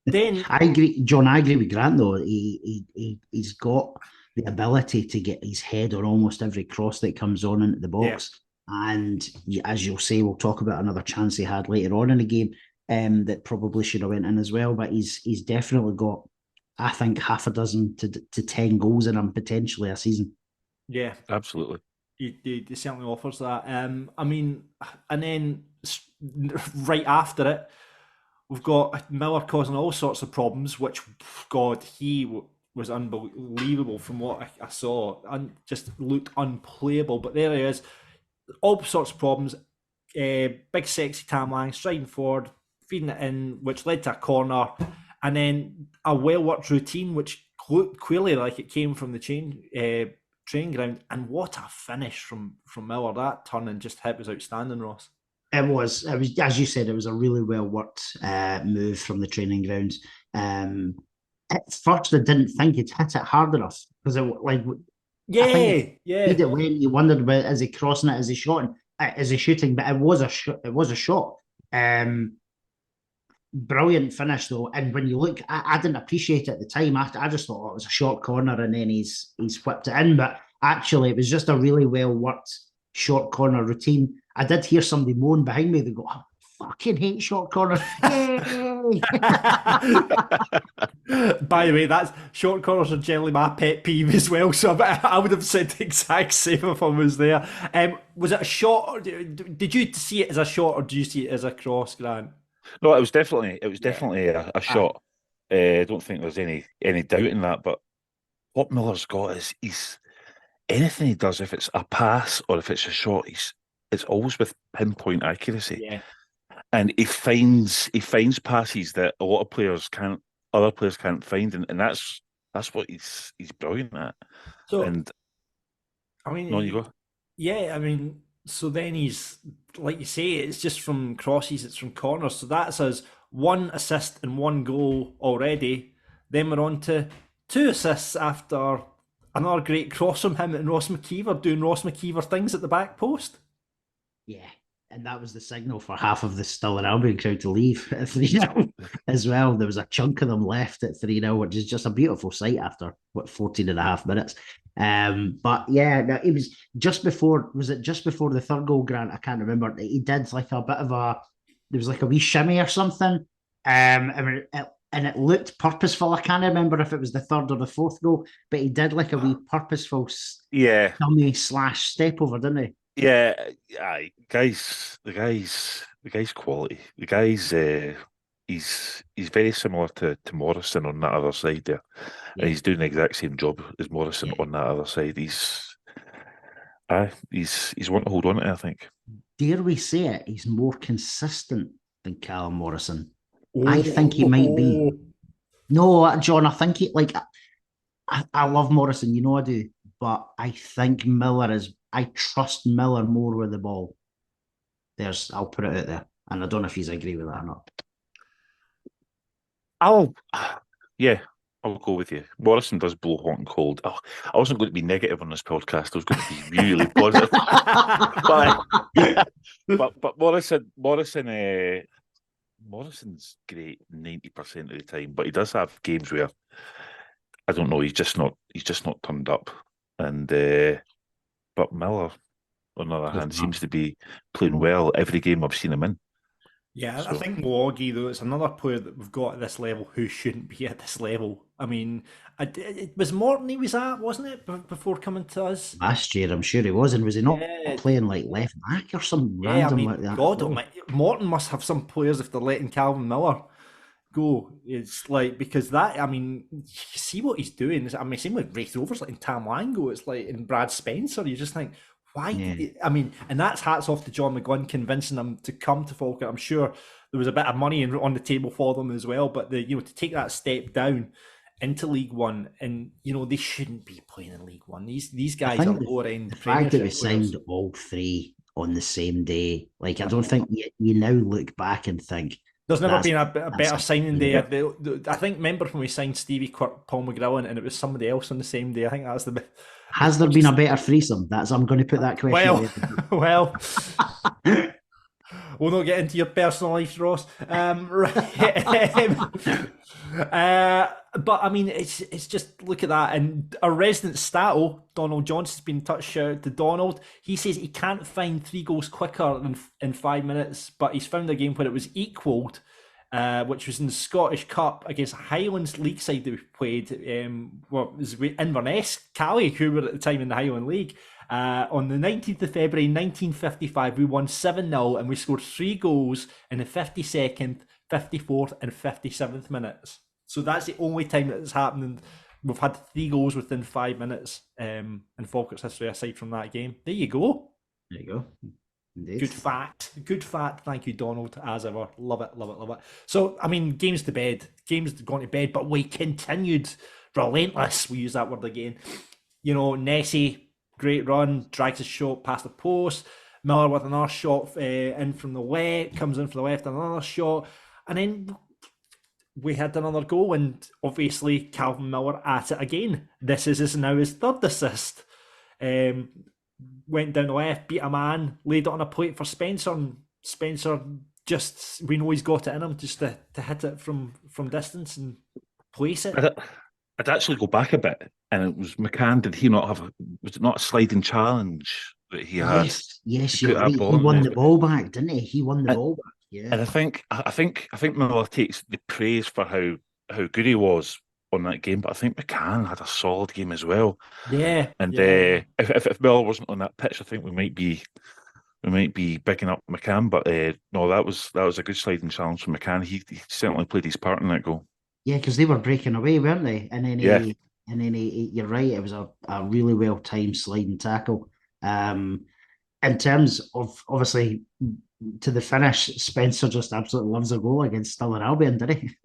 Then I agree, John. I agree with Grant though. He's got the ability to get his head on almost every cross that comes on into the box. Yeah. And as you'll say, we'll talk about another chance he had later on in the game that probably should have went in as well. But he's definitely got, I think, half a dozen to 10 goals in him potentially a season. Yeah, absolutely. He certainly offers that. I mean, and then right after it, we've got Miller causing all sorts of problems, which, God, he was unbelievable from what I saw. And just looked unplayable. But there he is. All sorts of problems. Big, sexy Tam Lang striding forward, feeding it in, which led to a corner. And then a well-worked routine, which looked clearly like it came from the training ground. And what a finish from Miller. That turn and just hit was outstanding, Ross. It was, as you said, it was a really well worked move from the training grounds. At first, I didn't think he'd hit it hard enough because it it when you wondered about is he crossing it, is he shooting, but it was a shot. Brilliant finish though, and when you look, I didn't appreciate it at the time. I just thought it was a short corner, and then he's whipped it in. But actually, it was just a really well worked short corner routine. I did hear somebody moan behind me. They go, "I fucking hate short corners." By the way, that's short corners are generally my pet peeve as well. So I would have said the exact same if I was there. Was it a shot? Or did you see it as a shot, or do you see it as a cross, Grant? No, it was definitely a shot. I don't think there's any doubt in that. But what Miller's got is he's anything he does, if it's a pass or if it's a shot, it's always with pinpoint accuracy. Yeah. And he finds passes that a lot of other players can't find, and that's what he's brilliant at. So, and I mean, on you go. Yeah, I mean, so then he's, like you say, it's just from crosses, it's from corners. So that's us 1 assist and 1 goal already. Then we're on to 2 assists after Another great cross from him and Ross McKeever doing Ross McKeever things at the back post. Yeah, and that was the signal for half of the Stirling Albion crowd to leave at 3-0 as well. There was a chunk of them left at 3-0, which is just a beautiful sight after, 14 and a half minutes. But yeah, no, it was just before the third goal, Grant? I can't remember. He did like a bit of there was like a wee shimmy or something. And it looked purposeful. I can't remember if it was the third or the fourth goal, but he did like a wee purposeful dummy / step over, didn't he? Yeah, aye, the guy's quality. The guy's he's very similar to Morrison on that other side there, and he's doing the exact same job as Morrison on that other side. He's one to hold on to, I think. Dare we say it? He's more consistent than Callum Morrison. I think he might be. No, John, I think I love Morrison, you know I do, but I think I trust Miller more with the ball. I'll put it out there, and I don't know if he's agree with that or not. I'll go with you. Morrison does blow hot and cold. Oh, I wasn't going to be negative on this podcast. I was going to be really positive. but Morrison's great 90% of the time, but he does have games where I don't know. He's just not turned up. And but Miller, on the other hand, seems to be playing well every game I've seen him in. Yeah, I think Mwogi, though, it's another player that we've got at this level who shouldn't be at this level. I mean, it was Morton he was at, wasn't it, before coming to us? Last year, I'm sure he was, and was he not playing like left back or something random like that? God, Morton must have some players if they're letting Calvin Miller go. It's like, because that, I mean, you see what he's doing. I mean, same with Wraith Rovers, like in Tam Wango, it's like in Brad Spencer, you just think, why? Yeah. I mean, and that's hats off to John McGlynn convincing them to come to Falkirk. I'm sure there was a bit of money on the table for them as well, but to take that step down into League One, and they shouldn't be playing in League One. These guys are lower end. The fact that we signed all three on the same day, I don't think you now look back and think there's never been a better signing day. I think, remember when we signed Stevie Quirk, Paul McGrillen, and it was somebody else on the same day. I think that's the bit. Has there been a better threesome? I'm going to put that question. Well, we'll not get into your personal life, Ross. But I mean, it's just, look at that. And our resident stato, Donald Johnson's been in touch. Shout out to Donald. He says he can't find 3 goals quicker than in 5 minutes, but he's found a game where it was equalled, which was in the Scottish Cup against Highlands League side that we played. It was Inverness, Cali, who were at the time in the Highland League. On the 19th of February 1955, we won 7-0 and we scored 3 goals in the 52nd, 54th and 57th minutes. So that's the only time that it's happened. We've had 3 goals within 5 minutes in Falkirk's history aside from that game. There you go. There you go. Indeed. Good fact. Thank you, Donald, as ever. Love it. So, I mean, games gone to bed, but we continued relentless. We use that word again. Nessie, great run, drags his shot past the post. Miller with another shot in from the left, comes in from the left, another shot. And then we had another goal, and obviously Calvin Miller at it again. This is now his 3rd assist. Went down the left, beat a man, laid it on a plate for Spencer, and Spencer just, we know he's got it in him just to hit it from distance and place it. I'd actually go back a bit, and it was McCann. Did he not have? Was it not a sliding challenge that he had? Yes, he won the ball back, didn't he? He won the ball back. Yeah, and I think Miller takes the praise for how good he was on that game, but I think McCann had a solid game as well. Yeah, and if Miller wasn't on that pitch, I think we might be bigging up McCann. But no, that was a good sliding challenge from McCann. He certainly played his part in that goal. Yeah, because they were breaking away, weren't they? And then you're right, it was a really well timed sliding tackle. In terms of, obviously, to the finish, Spencer just absolutely loves a goal against Stirling Albion, did he?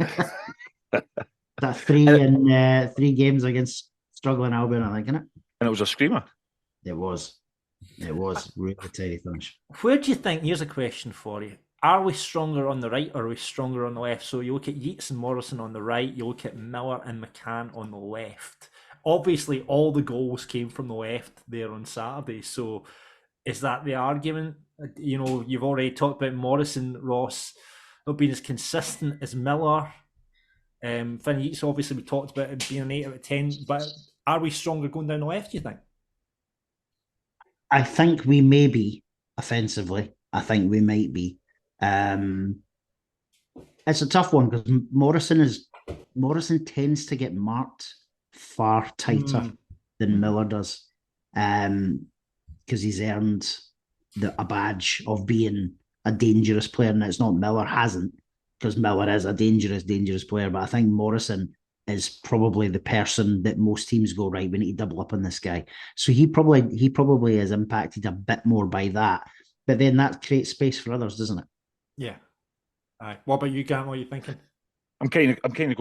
That 3 games against struggling Albion, I think, isn't it? And it was a screamer. It was really tidy finish. Where do you think? Here's a question for you. Are we stronger on the right or are we stronger on the left? So you look at Yeats and Morrison on the right, you look at Miller and McCann on the left. obviously all the goals came from the left there on Saturday. So is that the argument? You know, you've already talked about Morrison, Ross not being as consistent as Miller. Finn Yeats, obviously, we talked about it being an 8 out of 10, but are we stronger going down the left, do you think? I think we may be offensively. I think we might be. It's a tough one because Morrison tends to get marked far tighter than Miller does, because he's earned a badge of being a dangerous player, and it's not Miller hasn't, because Miller is a dangerous player. But I think Morrison is probably the person that most teams go, right, we need to double up on this guy. So he probably is impacted a bit more by that. But then that creates space for others, doesn't it? Yeah. Aye. What about you, Gant? What are you thinking? I'm kind of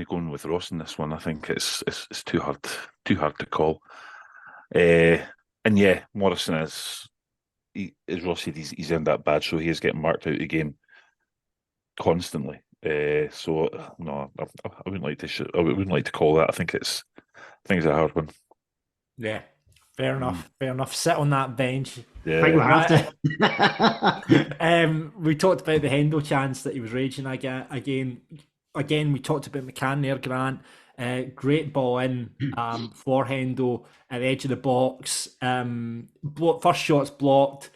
going with Ross in this one. I think it's too hard to call. And yeah, Morrison as Ross said, he's earned that badge, so he is getting marked out of the game constantly. So no, I wouldn't like to. I wouldn't like to call that. I think it's a hard one. Yeah, fair enough. Fair enough. Sit on that bench. Yeah, I think we have to. We talked about the Hendo chance that he was raging again. We talked about McCann there, Grant. Great ball in for Hendo at the edge of the box. First shot's blocked.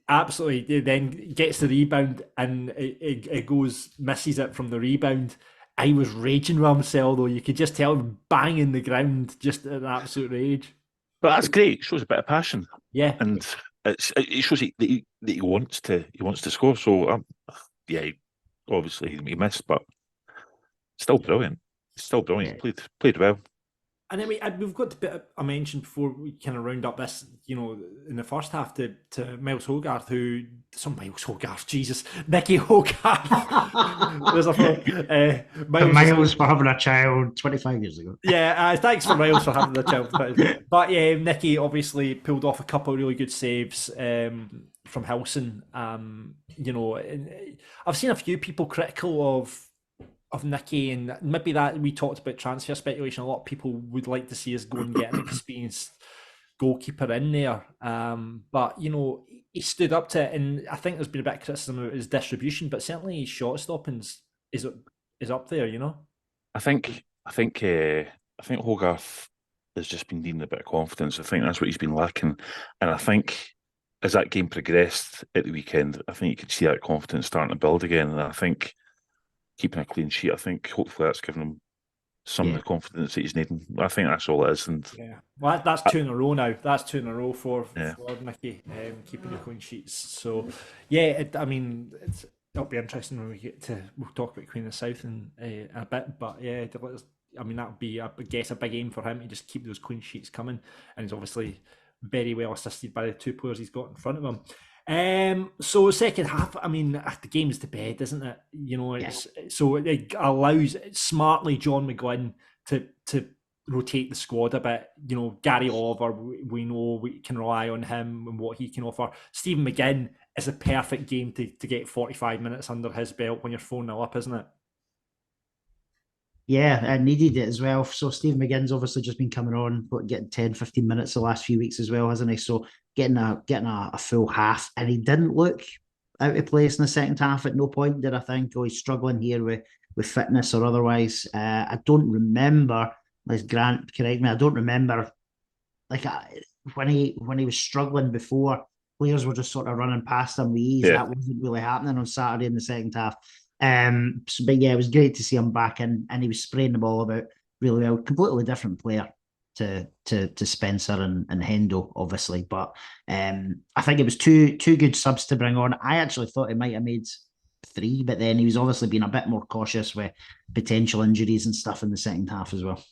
Absolutely, then gets the rebound and it misses it from the rebound. I was raging with himself though. You could just tell him banging the ground, just an absolute rage. but that's great. It shows a bit of passion. Yeah, and it shows that he wants to score. So yeah, obviously he missed, but still brilliant. Still brilliant. Yeah. Played well. And then we've got a bit I mentioned before we kind of round up this, you know, in the first half to Miles Hogarth, Nicky Hogarth. There's a Miles for having a child 25 years ago. Yeah, thanks for Miles for having the child. But yeah, Nicky obviously pulled off a couple of really good saves from Hilson. You know, I've seen a few people critical of Nicky, and maybe that we talked about transfer speculation. A lot of people would like to see us go and get an experienced goalkeeper in there. But you know, he stood up to it, and I think there's been a bit of criticism of his distribution, but certainly his shot stopping is up there. You know, I think Hogarth has just been needing a bit of confidence. I think that's what he's been lacking, and I think as that game progressed at the weekend, I think you could see that confidence starting to build again, and I think keeping a clean sheet, I think hopefully that's given him some of the confidence that he's needing. I think that's all it is. And yeah, well, that's 2 in a row now. That's 2 in a row for Nicky, keeping the clean sheets. So yeah, it'll be interesting when we'll talk about Queen of the South in a bit. But yeah, that would be, I guess, a big aim for him to just keep those clean sheets coming. And he's obviously very well assisted by the 2 players he's got in front of him. So second half, the game's to bed, isn't it? You know, so it allows smartly John McGlynn to rotate the squad a bit. You know, Gary Oliver, we know we can rely on him and what he can offer. Stephen McGinn is a perfect game to get 45 minutes under his belt when you're 4-0 up, isn't it? Yeah, I needed it as well. So Steve McGinn's obviously just been coming on, but getting 10, 15 minutes the last few weeks as well, hasn't he? So getting a full half, and he didn't look out of place in the second half at no point did I think, oh, he's struggling here with fitness or otherwise. I don't remember, as Grant correct me, I don't remember when he was struggling before, players were just sort of running past him with ease. That wasn't really happening on Saturday in the second half. But yeah, it was great to see him back in, and he was spraying the ball about really well. Completely different player to Spencer and Hendo, obviously. But I think it was two good subs to bring on. I actually thought he might have made 3, but then he was obviously being a bit more cautious with potential injuries and stuff in the second half as well.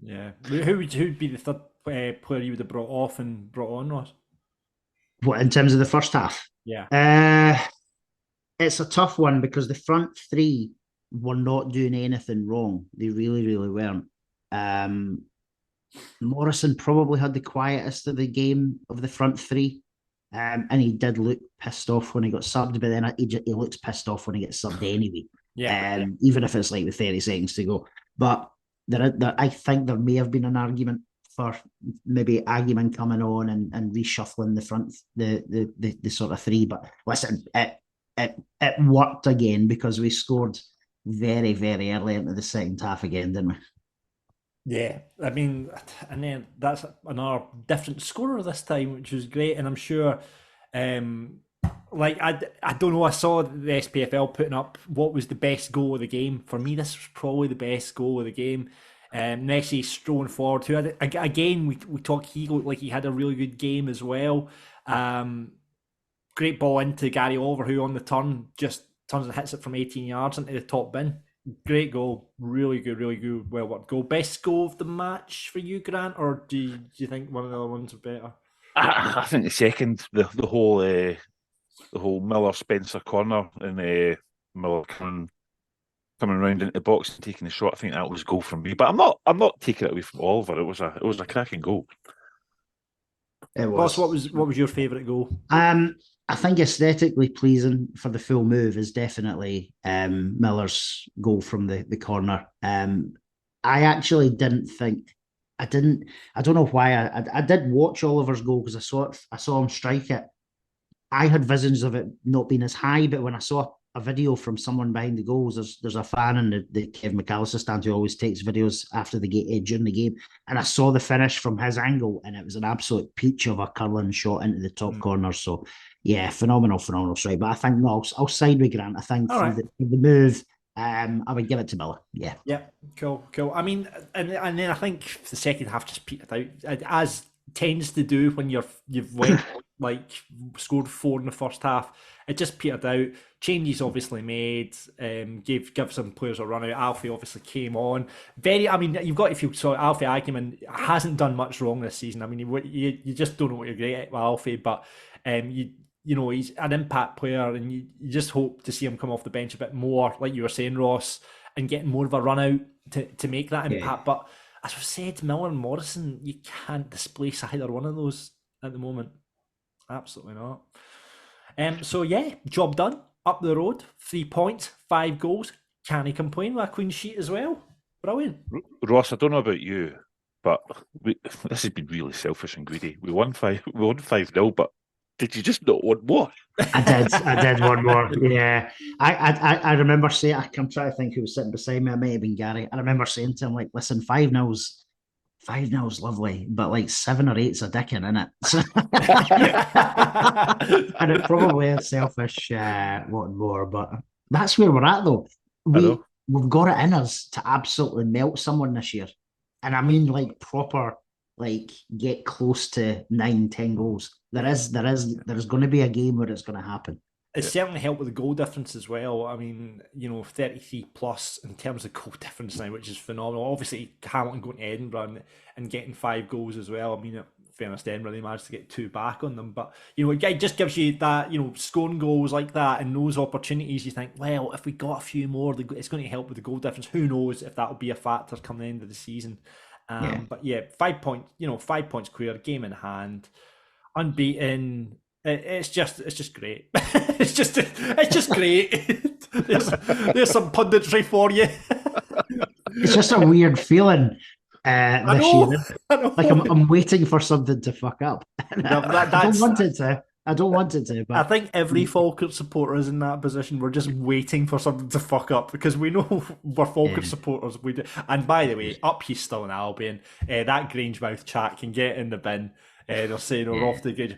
Yeah, who'd be the third player you would have brought off and brought on, Ross? What, in terms of the first half? Yeah. It's a tough one because the front 3 were not doing anything wrong. They really, really weren't. Morrison probably had the quietest of the game of the front 3. And he did look pissed off when he got subbed, but then he looks pissed off when he gets subbed anyway. Yeah. Even if it's like with 30 seconds to go. But I think there may have been an argument for maybe Agyeman coming on and reshuffling the front, the sort of three. But listen, it worked again because we scored very, very early into the second half again, didn't we? Yeah, I mean, and then that's another different scorer this time, which was great. And I'm sure, like, I don't know, I saw the SPFL putting up what was the best goal of the game. For me, this was probably the best goal of the game. Next, he's strolling forward too. Again, we talk, he looked like he had a really good game as well. Great ball into Gary Oliver, who on the turn just turns and hits it from 18 yards into the top bin. Great goal, really good, well worked goal. Best goal of the match for you, Grant, or do you think one of the other ones are better? I think the second, the whole Miller Spencer corner and Miller coming around into the box and taking the shot. I think that was goal from me, but I'm not taking it away from Oliver. It was a cracking goal. It was. Boss, what was your favourite goal? I think aesthetically pleasing for the full move is definitely Miller's goal from the corner. I actually didn't think I don't know why I did watch Oliver's goal because I saw him strike it. I had visions of it not being as high, but when I saw a video from someone behind the goals, there's a fan in the Kev McAllister stand who always takes videos after the game during the game, and I saw the finish from his angle, and it was an absolute peach of a curling shot into the top corner. So yeah, phenomenal strike. But I think I'll side with Grant. I think for the move, I would give it to Miller. Yeah. Yeah, cool. I mean, and then I think the second half just petered out, as tends to do when you've went like scored 4 in the first half. It just petered out. Changes obviously made. Give some players a run out. Alfie obviously came on. You've got to feel sorry. Alfie Agyeman hasn't done much wrong this season. I mean, you just don't know what you're great at with Alfie, but you know, he's an impact player, and you just hope to see him come off the bench a bit more, like you were saying, Ross, and getting more of a run out to make that impact. But as we've said, Miller and Morrison, you can't displace either one of those at the moment. Absolutely not. So yeah, job done. Up the road, 3 points, 5 goals. Can he complain with a clean sheet as well? Brilliant. Ross, I don't know about you, but this has been really selfish and greedy. We won 5-0, but did you just not want more? I did want more. Yeah, I remember saying, I'm trying to think who was sitting beside me. It may have been Gary. I remember saying to him, like, listen, 5-0's lovely, but like 7 or 8's a dicking, innit? And it probably is selfish wanting more, but that's where we're at though. We've got it in us to absolutely melt someone this year. And I mean like proper, like get close to 9-10 goals. There's going to be a game where it's going to happen. It's certainly helped with the goal difference as well. I mean, 33 plus in terms of goal difference now, which is phenomenal. Obviously, Hamilton going to Edinburgh and getting 5 goals as well. I mean, in fairness, Edinburgh, they managed to get 2 back on them. But, it just gives you that, scoring goals like that and those opportunities. You think, well, if we got a few more, it's going to help with the goal difference. Who knows if that will be a factor come the end of the season. But yeah, 5 points, 5 points clear, game in hand, unbeaten. It's just great. it's just great. there's some punditry for you. It's just a weird feeling this year. Like I'm waiting for something to fuck up. No, I don't want it to. But I think every Falkirk supporter is in that position. We're just waiting for something to fuck up because we know we're Falkirk supporters. We do. And by the way, up he's still in Albion. That Grangemouth chat can get in the bin. They're saying we're off the gauge.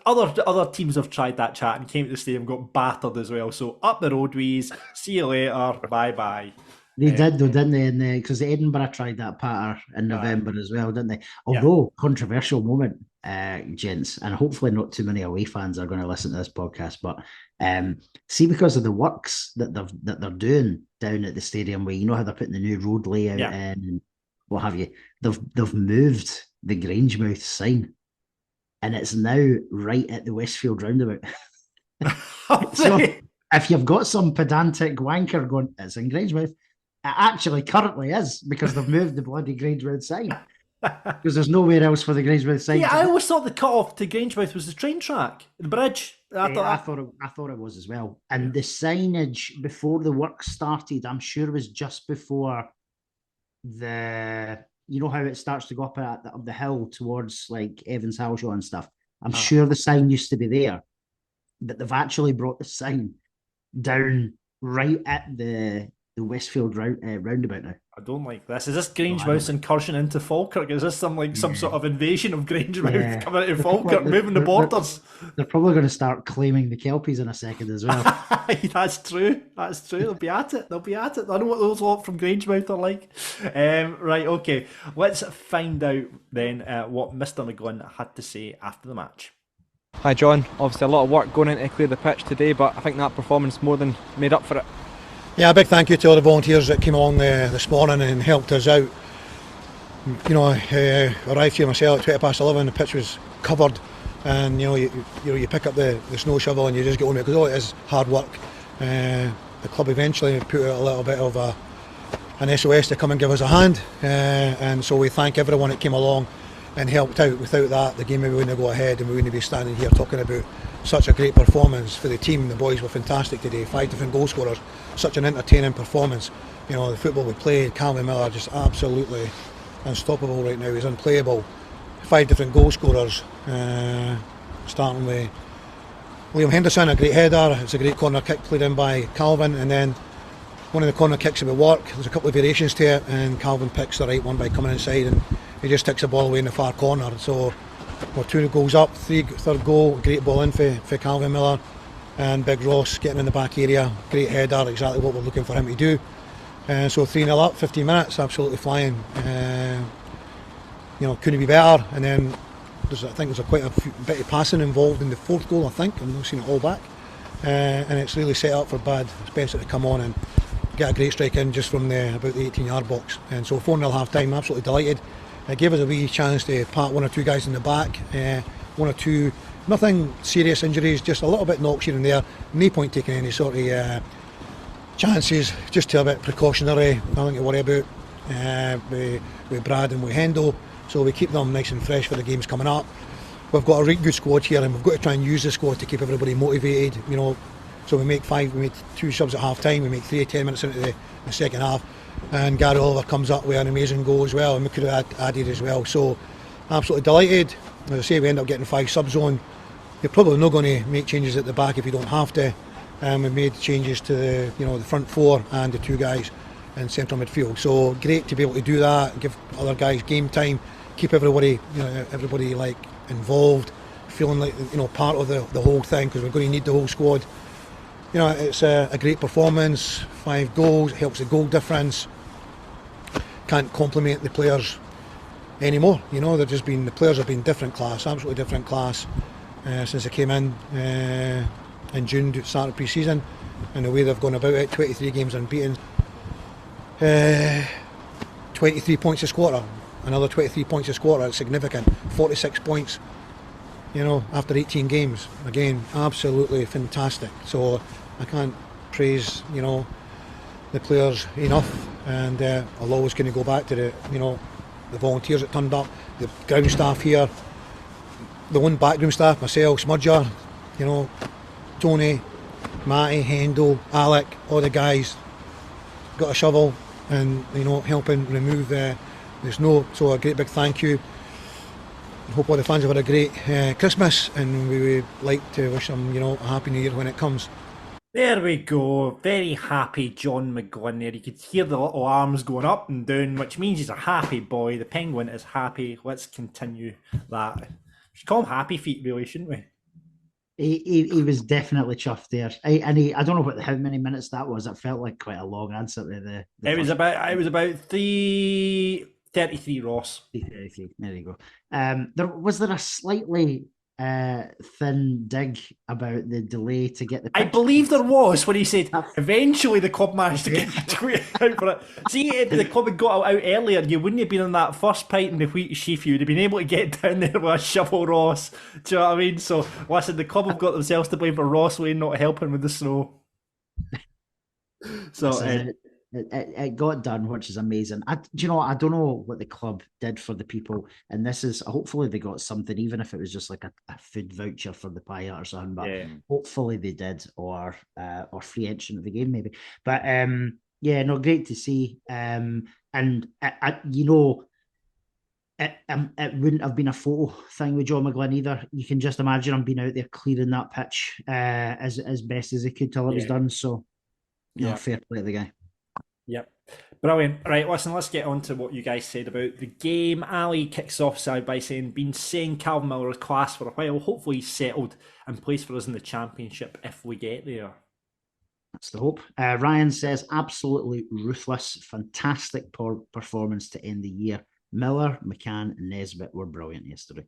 Other teams have tried that chat and came to the stadium, got battered as well. So up the road, wees. See you later. Bye. They did though, didn't they? Because Edinburgh tried that patter in November as well, didn't they? Although controversial moment, gents, and hopefully not too many away fans are going to listen to this podcast. But see, because of the works that they're doing down at the stadium, where how they're putting the new road layout in and what have you, they've moved the Grangemouth sign, and it's now right at the Westfield roundabout. So if you've got some pedantic wanker going, it's in Grangemouth, it actually currently is, because they've moved the bloody Grangemouth sign. Because there's nowhere else for the Grangemouth sign. Yeah, I always thought the cut-off to Grangemouth was the train track, the bridge. I thought it was as well. And the signage before the work started, I'm sure it was just before you know how it starts to go up the hill towards like Evans Halshaw and stuff. I'm sure the sign used to be there, but they've actually brought the sign down right at the Westfield roundabout now. I don't like this. Is this Grangemouth's incursion into Falkirk? Is this some sort of invasion of Grangemouth coming into Falkirk, moving the borders? They're probably going to start claiming the Kelpies in a second as well. That's true. That's true. They'll be at it. I know what those lot from Grangemouth are like. Right, okay. Let's find out then what Mr. McGlynn had to say after the match. Hi John, obviously a lot of work going in to clear the pitch today, but I think that performance more than made up for it. Yeah, a big thank you to all the volunteers that came along this morning and helped us out. You know, I arrived here myself at 11:20. The pitch was covered, and you pick up the snow shovel and you just get on it because it is hard work. The club eventually put out a little bit of an SOS to come and give us a hand, and so we thank everyone that came along and helped out. Without that, the game wouldn't go ahead, and we wouldn't be standing here talking about such a great performance for the team. The boys were fantastic today. 5 different goal scorers, such an entertaining performance. You know, the football we played, Calvin Miller just absolutely unstoppable right now. He's unplayable. 5 different goal scorers, starting with Liam Henderson, a great header. It's a great corner kick played in by Calvin, and then one of the corner kicks would work. There's a couple of variations to it, and Calvin picks the right one by coming inside, and he just takes the ball away in the far corner. So we're 2 goals up, third goal, great ball in for Calvin Miller, and Big Ross getting in the back area, great header, exactly what we're looking for him to do. So 3-0 up, 15 minutes, absolutely flying. Couldn't be better. And then I think there's quite a bit of passing involved in the 4th goal. I think I've not seen it all back, and it's really set up for Bad Spencer to come on and get a great strike in just from about the 18-yard box. And so 4-0 half time, absolutely delighted. It gave us a wee chance to pat 1 or 2 guys in the back, 1 or 2, nothing serious injuries, just a little bit knocks here and there. No point taking any sort of chances, just a bit precautionary, nothing to worry about with Brad and with Hendo. So we keep them nice and fresh for the games coming up. We've got a really good squad here, and we've got to try and use the squad to keep everybody motivated. So we made 2 subs at half time, we make 3 10 minutes into the second half. And Gary Oliver comes up with an amazing goal as well, and we could have added as well. So absolutely delighted. As I say, we end up getting 5 subs on. You're probably not going to make changes at the back if you don't have to. We made changes to the front 4 and the 2 guys in central midfield. So great to be able to do that, give other guys game time, keep everybody like involved, feeling like part of the whole thing, because we're going to need the whole squad. It's a great performance, 5 goals, it helps the goal difference. Can't compliment the players anymore. The players have been different class, absolutely different class since they came in June to start pre-season, and the way they've gone about it. 23 games unbeaten, 23 points a quarter, another 23 points a quarter. It's significant. 46 points. After 18 games, again, absolutely fantastic. So I can't praise, the players enough, and I'll always going to go back to the volunteers that turned up, the ground staff here, the one backroom staff, myself, Smudger, Tony, Matty, Hendo, Alec, all the guys got a shovel and helping remove the snow. So a great big thank you. Hope all the fans have had a great Christmas, and we would like to wish them a happy new year when it comes. There we go. Very happy John McGlynn there. You could hear the little arms going up and down, which means he's a happy boy. The penguin is happy. Let's continue that. We should call him Happy Feet, really, shouldn't we? He was definitely chuffed there. I don't know how many minutes that was. It felt like quite a long answer to the It was about 3:33, Ross. 3:33. There you go. Was there a slightly thin dig about the delay to get the pitch? I believe there was, when he said eventually the club managed to get a tweet out for it. See, if the club had got it out earlier, you wouldn't have been on that first pint in the wheat sheaf. You'd have been able to get down there with a shovel, Ross. Do you know what I mean? So listen, the club have got themselves to blame for Ross Lane not helping with the snow. So it got done, which is amazing. Do you know what? I don't know what the club did for the people, and this is hopefully they got something, even if it was just like a food voucher for the pie or something. But hopefully they did, or free entry into the game maybe. But great to see. And it wouldn't have been a photo thing with John McGlynn either. You can just imagine him being out there clearing that pitch as best as he could till it was done. So, fair play to the guy. Yep. Brilliant. Right, listen, let's get on to what you guys said about the game. Ali kicks off side by saying, been saying Calvin Miller is class for a while. Hopefully he's settled and plays for us in the championship if we get there. That's the hope. Ryan says, absolutely ruthless, fantastic performance to end the year. Miller, McCann and Nesbitt were brilliant yesterday.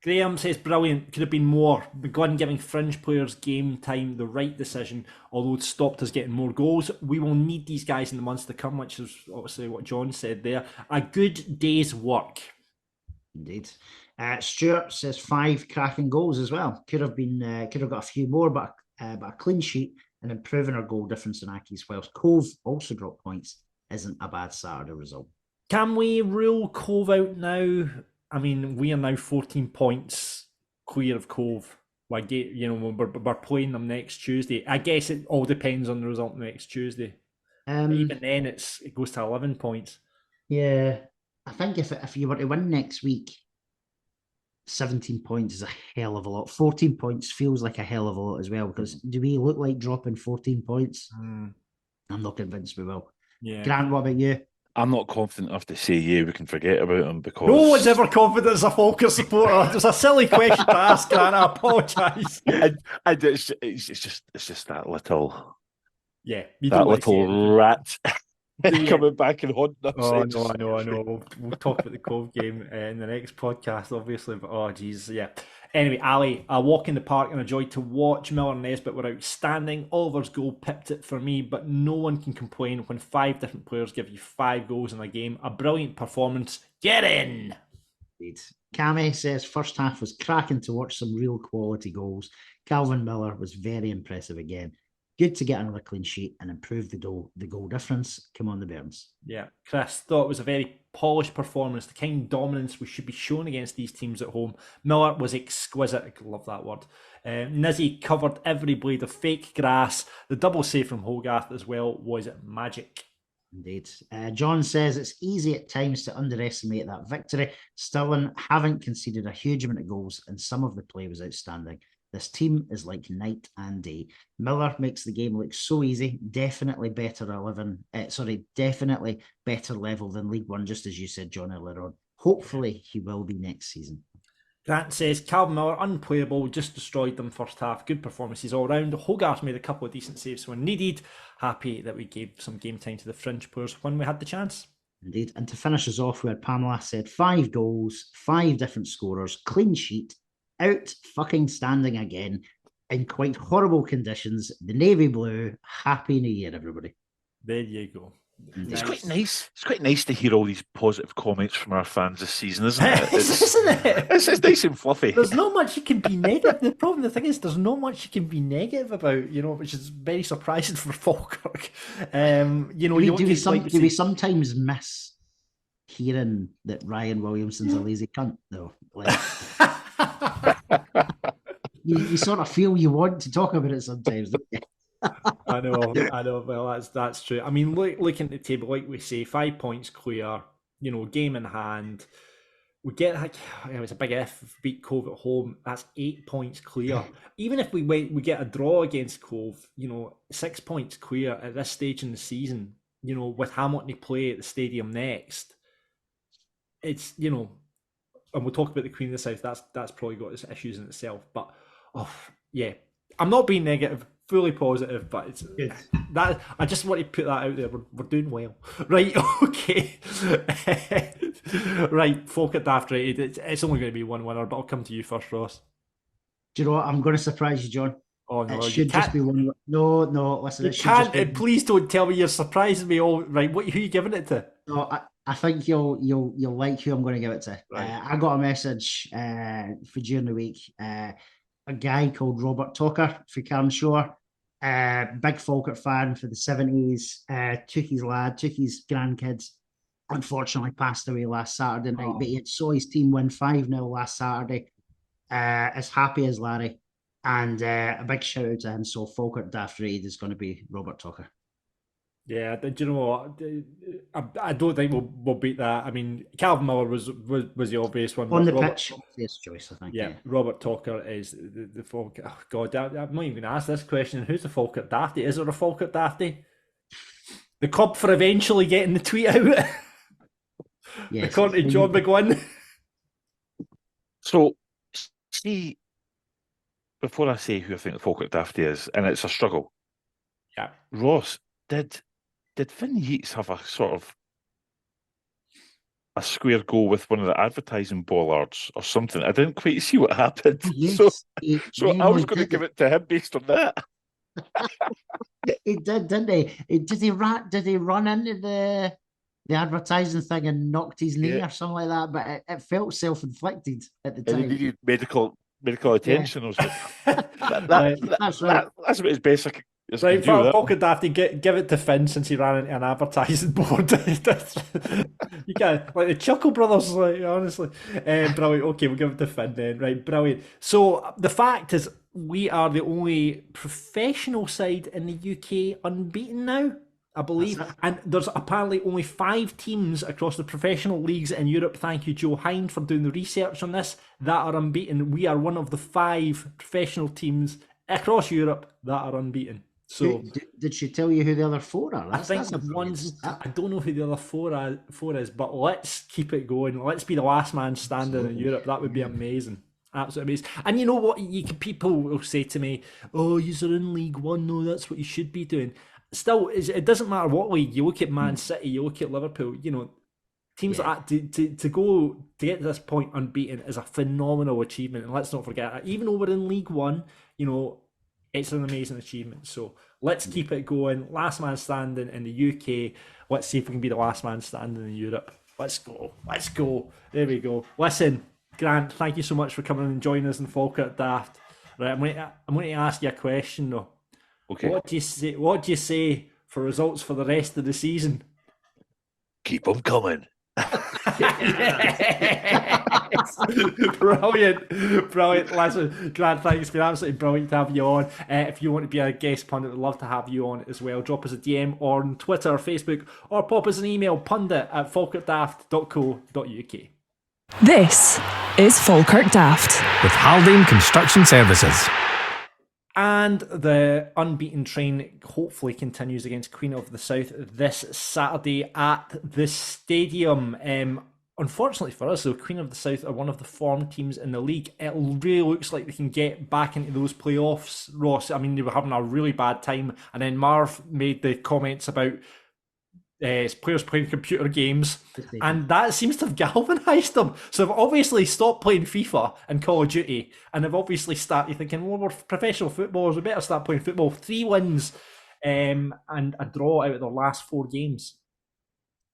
Graham says, brilliant, could have been more. McGlynn giving fringe players game time, the right decision, although it stopped us getting more goals. We will need these guys in the months to come, which is obviously what John said there. A good day's work. Indeed. Stuart says 5 cracking goals as well. Could have got a few more, but a clean sheet and improving our goal difference in Aki's whilst Cove also dropped points isn't a bad Saturday result. Can we rule Cove out now? I mean, we are now 14 points clear of Cove. We're playing them next Tuesday. I guess it all depends on the result next Tuesday. Even then, it goes to 11 points. Yeah, I think if you were to win next week, 17 points is a hell of a lot. 14 points feels like a hell of a lot as well, because do we look like dropping 14 points? I'm not convinced we will. Yeah. Grant, what about you? I'm not confident enough to say we can forget about him because no one's ever confident as a Falkirk supporter. It's a silly question to ask, Grant. I apologise. It's just that little, little rat coming back and haunting us. Oh no, I know. We'll talk about the Cove game in the next podcast, obviously. But oh Jesus, yeah. Anyway, Ali, a walk in the park and a joy to watch. Miller and Nesbitt were outstanding. Oliver's goal pipped it for me, but no one can complain when 5 different players give you 5 goals in a game. A brilliant performance. Get in! Indeed. Cammy says first half was cracking to watch some real quality goals. Calvin Miller was very impressive again. Good to get another clean sheet and improve the goal difference. Come on, the Bairns. Yeah, Chris thought it was a very polished performance, the kind of dominance we should be shown against these teams at home. Miller was exquisite. I love that word. Nizzy covered every blade of fake grass. The double save from Hogarth as well was magic. Indeed. John says it's easy at times to underestimate that victory. Stirling haven't conceded a huge amount of goals and some of the play was outstanding. This team is like night and day. Miller makes the game look so easy. Definitely better level than League One, just as you said, John, earlier on. Hopefully he will be next season. Grant says, Calvin Miller, unplayable, just destroyed them first half. Good performances all round. Hogarth made a couple of decent saves when needed. Happy that we gave some game time to the fringe players when we had the chance. Indeed. And to finish us off, we had Pamela said 5 goals, 5 different scorers, clean sheet, out fucking standing again in quite horrible conditions. The navy blue. Happy New Year, everybody. There you go. It's quite nice. It's quite nice to hear all these positive comments from our fans this season, isn't it? Isn't it? It's nice and fluffy. There's not much you can be negative. The thing is, there's not much you can be negative about, which is very surprising for Falkirk. Do we sometimes miss hearing that Ryan Williamson's a lazy cunt, though? You sort of feel you want to talk about it sometimes, don't you? I know. Well, that's true. I mean, looking at the table, like we say, 5 points clear. Game in hand. We get it's a big if beat Cove at home. That's 8 points clear. Even if we get a draw against Cove, 6 points clear at this stage in the season. With Hamilton to play at the stadium next, it's and we'll talk about the Queen of the South. That's probably got its issues in itself. But I'm not being negative. Fully positive, but it's good. That I just want to put that out there. We're doing well, right? Okay, right. Falkirk Daft rated. It's only going to be one winner, but I'll come to you first, Ross. Do you know what? I'm going to surprise you, John. Oh no, it should just be one. No. Listen, you can't. Please don't tell me you're surprising me. All right. Who are you giving it to? No, I think you'll like who I'm going to give it to. Right. I got a message for during the week. A guy called Robert Tucker for Carnshore, big Falkirk fan for the 70s, took his grandkids, unfortunately passed away last Saturday night, but he saw his team win 5-0 last Saturday, as happy as Larry, and a big shout out to him. So Falkirk Daft Raid is going to be Robert Tucker. Yeah, do you know what? I don't think we'll beat that. I mean, Calvin Miller was the obvious one. On the Robert, pitch, obvious choice, I think. yeah, Robert Tucker is the Falkirk. Oh God, I'm not even asked this question. Who's the Falkirk Dafty? Is there a Falkirk Dafty? The club for eventually getting the tweet out. Yes, According to John McGuinn. So, see, before I say who I think the Falkirk Dafty is, and it's a struggle. Yeah, Ross, did Finn Yeats have a sort of a square goal with one of the advertising bollards or something? I didn't quite see what happened. Yes, so I was going to give it to him based on that. He did, didn't he? Did he run into the advertising thing and knocked his knee or something like that? But it felt self-inflicted at the time. And he needed medical attention or something. That's right. That's about as best I could. Right, Falkirk Dafty, give it to Finn since he ran into an advertising board. You can't, like the Chuckle Brothers, like, honestly. Brilliant. Okay, we'll give it to Finn then. Right, brilliant. So the fact is, we are the only professional side in the UK unbeaten now, I believe. And there's apparently only 5 teams across the professional leagues in Europe, thank you, Joe Hind, for doing the research on this, that are unbeaten. We are one of the 5 professional teams across Europe that are unbeaten. So, did she tell you who the other 4 are? I think the ones, I don't know who the other four is, but let's keep it going. Let's be the last man standing in Europe. That would be amazing. Absolutely amazing. And you know what? People will say to me, "Oh, you're in League One. No, that's what you should be doing." Still, it doesn't matter what league. You look at Man City, you look at Liverpool. You know, teams like that to get to this point unbeaten is a phenomenal achievement. And let's not forget that. Even though we're in League One, you know, it's an amazing achievement. So let's keep it going. Last man standing in the UK. Let's see if we can be the last man standing in Europe. Let's go. Let's go. There we go. Listen, Grant, thank you so much for coming and joining us in Falkirk Daft. Right, I'm going to ask you a question though. Okay. What do you say for results for the rest of the season? Keep them coming. Brilliant. Listen, Grant, thanks. It's been absolutely brilliant to have you on. If you want to be a guest pundit, we'd love to have you on as well. Drop us a DM on Twitter or Facebook, or pop us an email, pundit@falkirkdaft.co.uk. This is Falkirk Daft with Haldane Construction Services. And the unbeaten train hopefully continues against Queen of the South this Saturday at the stadium. Unfortunately for us, though, Queen of the South are one of the form teams in the league. It really looks like they can get back into those playoffs, Ross. I mean, they were having a really bad time. And then Marv made the comments about players playing computer games, and that seems to have galvanised them. So they've obviously stopped playing FIFA and Call of Duty, and they've obviously started thinking, well, we're professional footballers, we better start playing football. 3 wins and a draw out of their last 4 games.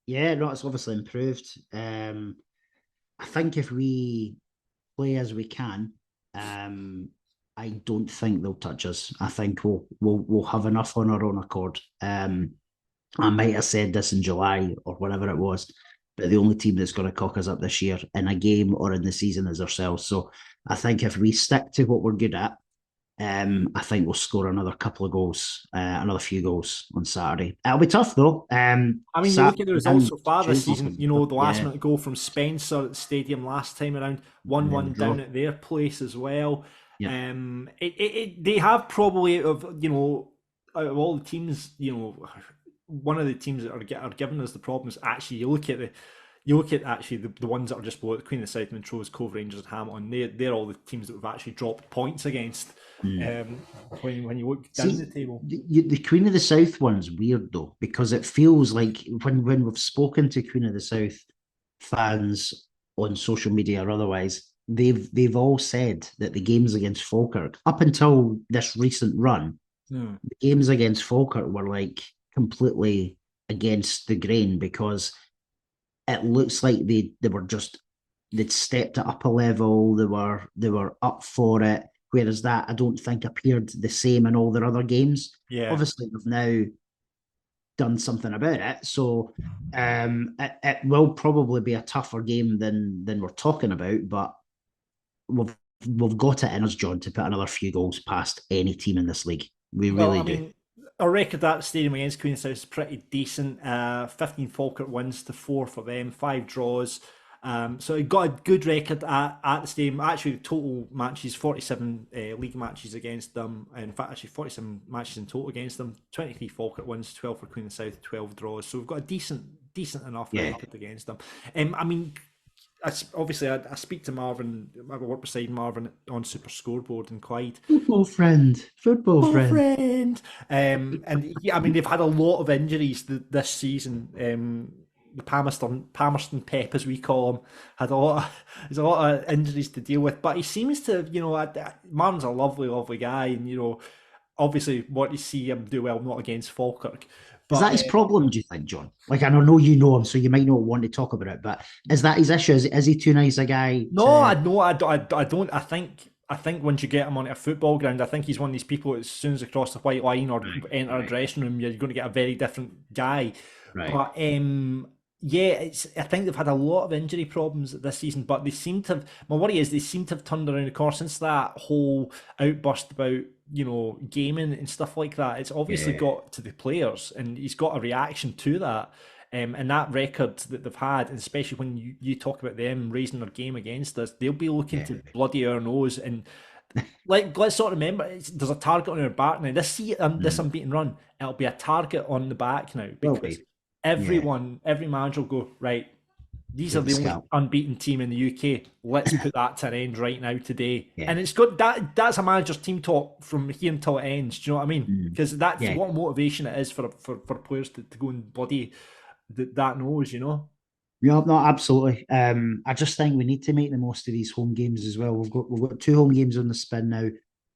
Yeah, no, it's obviously improved. I think if we play as we can, I don't think they'll touch us. I think we'll have enough on our own accord. I might have said this in July or whatever it was, but the only team that's going to cock us up this year in a game or in the season is ourselves. So I think if we stick to what we're good at, I think we'll score another couple of goals, another few goals on Saturday. It'll be tough though. I mean, you look at the results so far this season, you know, the last minute goal from Spencer at the stadium last time around, 1-1 down at their place as well. Yeah. They have probably, out of all the teams, one of the teams that are giving us the problems. Actually, you look at the ones that are just below it, Queen of the South, Montrose, Cove Rangers, and Hamilton. They're all the teams that we've actually dropped points against. When you look down the table, the Queen of the South one's weird though, because it feels like when we've spoken to Queen of the South fans on social media or otherwise, they've all said that the games against Falkirk, up until this recent run, the games against Falkirk were like completely against the grain, because it looks like they'd stepped it up a level. They were up for it, whereas that I don't think appeared the same in all their other games. Yeah, obviously they've now done something about it, so it will probably be a tougher game than we're talking about. But we've got it in us, John, to put another few goals past any team in this league. We really do. our record at the stadium against Queenstown is pretty decent. 15 Falkirk wins to 4 for them, 5 draws. So it got a good record at the stadium. Actually, total matches, 47 league matches against them. In fact, actually 47 matches in total against them. 23 Falkirk wins, 12 for Queen of South, 12 draws. So we've got a decent enough record against them. I mean, I speak to Marvin. I work beside Marvin on Super Scoreboard in Clyde. Football friend. And yeah, I mean, they've had a lot of injuries this season. The Palmerston Pep, as we call him, there's a lot of injuries to deal with. But he seems to, Marvin's a lovely guy, and obviously want to see him do well, not against Falkirk. But, is that his problem, do you think, John? Like, I know you know him, so you might not want to talk about it, but is that his issue? Is he too nice a guy? I don't. I think once you get him onto a football ground, I think he's one of these people, as soon as they cross the white line or enter a dressing room, you're going to get a very different guy. Right. But I think they've had a lot of injury problems this season, but they seem to have, my worry is they seem to have turned around the corner since that whole outburst about, gaming and stuff like that. It's obviously got to the players, and he's got a reaction to that. And that record that they've had, and especially when you talk about them raising their game against us, they'll be looking to bloody our nose. And let's sort of remember, there's a target on our back now. This unbeaten run, it'll be a target on the back now, because every manager will go, right, these are the only unbeaten team in the UK. Let's put that to an end right now today. And it's good, that's a manager's team talk from here until it ends. Do you know what I mean? Because that's what motivation it is for players to go and bloody that nose, Yeah, no, absolutely. I just think we need to make the most of these home games as well. We've got 2 home games on the spin now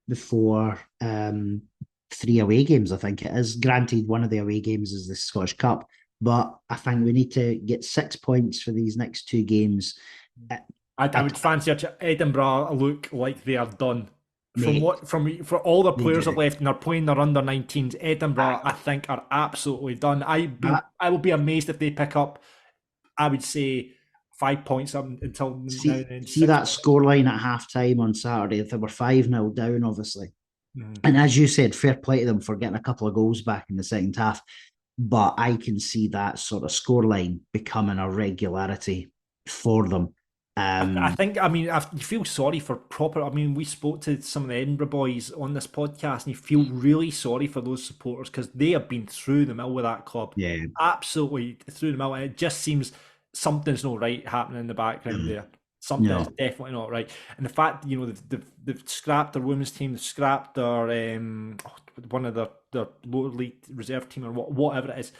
before 3 away games, I think it is. Granted, one of the away games is the Scottish Cup, but I think we need to get 6 points for these next 2 games. I would fancy Edinburgh look like they are done. For all the players that left and they're playing their under-19s, Edinburgh, I think, are absolutely done. I will be amazed if they pick up, I would say, 5 points up until now. See that scoreline at half-time on Saturday, if they were 5-0 down, obviously. And as you said, fair play to them for getting a couple of goals back in the second half. But I can see that sort of scoreline becoming a regularity for them. I feel sorry for we spoke to some of the Edinburgh boys on this podcast, and you feel really sorry for those supporters because they have been through the mill with that club. Yeah. Absolutely through the mill. And it just seems something's not right happening in the background there. Something's definitely not right. And the fact, they've scrapped their women's team, they've scrapped their one of their lower league reserve team or whatever it is.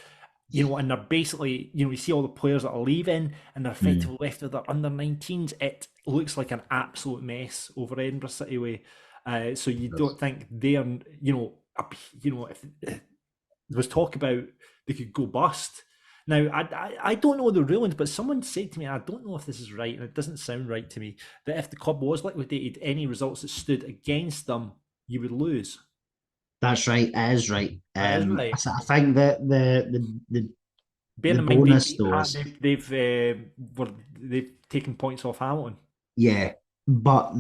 And they're basically, you see all the players that are leaving and they're effectively left with their under-19s. It looks like an absolute mess over Edinburgh City way. So you don't think they're, if there was talk about they could go bust. Now, I don't know the rulings, but someone said to me, I don't know if this is right, and it doesn't sound right to me, that if the club was liquidated, any results that stood against them, you would lose. That's right. It is right. I think that the bonus though, they've taken points off Hamilton. Yeah, but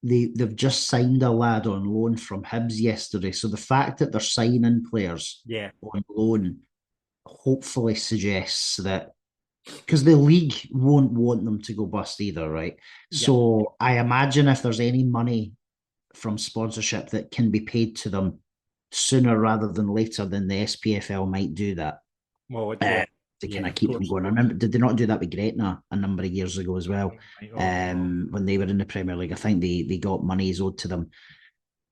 they've just signed a lad on loan from Hibs yesterday. So the fact that they're signing players on loan hopefully suggests that, because the league won't want them to go bust either, right? Yeah. So I imagine if there's any money from sponsorship that can be paid to them sooner rather than later, then the SPFL might do that. Well, to kind of keep them going. I remember, did they not do that with Gretna a number of years ago as well? When they were in the Premier League, I think they got monies owed to them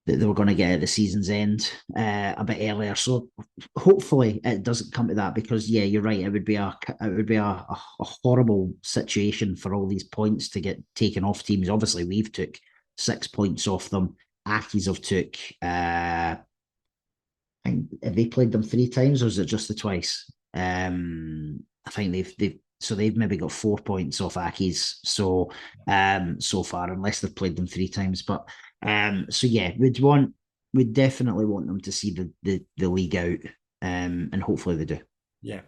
that they were going to get at the season's end a bit earlier. So hopefully it doesn't come to that, because you're right. It would be a horrible situation for all these points to get taken off teams. Obviously, we've took 6 points off them. Accies have took. Have they played them 3 times, or is it just the twice? I think they've maybe got 4 points off Accies so far, unless they've played them 3 times. But we'd definitely want them to see the league out, and hopefully they do. Yeah.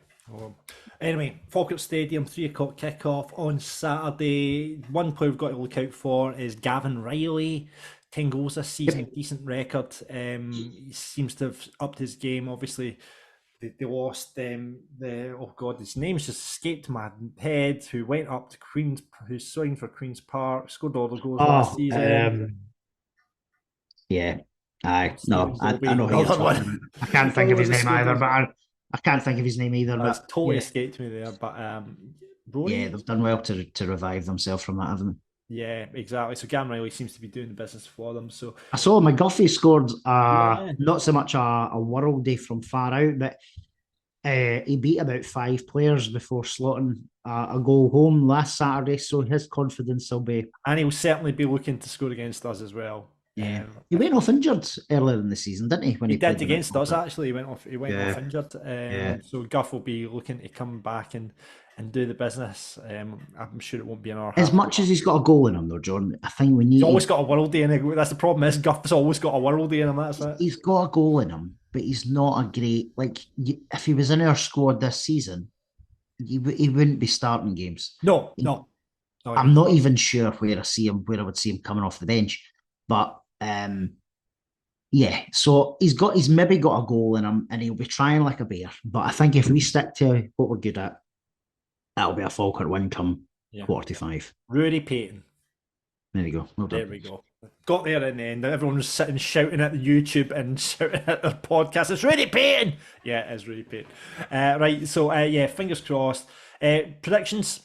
Anyway, Falkirk Stadium, 3:00 kickoff on Saturday. One player we've got to look out for is Gavin Riley. 10 goals this season, decent record. He seems to have upped his game. Obviously, they lost his name's just escaped my head. Who went up to Queens? Who's signed for Queens Park? Scored all the goals last season. Yeah, I know who you're talking about. I can't think of his name either, but I can't think of his name either. That's but totally escaped me there. But Rory? Yeah, they've done well to revive themselves from that, haven't they? Yeah, exactly. So Gavin Riley seems to be doing the business for them. So I saw McGuffey scored not so much a worldie from far out, but he beat about 5 players before slotting a goal home last Saturday. So his confidence will be, and he'll certainly be looking to score against us as well. Yeah, he went off injured earlier in the season, didn't he? When he did against us, actually. He went off injured. So Guff will be looking to come back and do the business. I'm sure it won't be in our as much as he's got a goal in him, though, John. I think we need. He's always got a worldie in him. That's the problem. Is Guff's always got a worldie in him. That's it. He's got a goal in him, but he's not a great. If he was in our squad this season, he wouldn't be starting games. No. I'm not even sure where I would see him coming off the bench, but. So he's maybe got a goal in him and he'll be trying like a bear. But I think if we stick to what we're good at, that'll be a Falkirk win come 45. Rudy Payton. There you go. Well done. There we go. Got there in the end. Everyone was sitting shouting at the YouTube and shouting at the podcast. It's Rudy Payton! Yeah, it is Rudy Payton. Right, so fingers crossed. Predictions?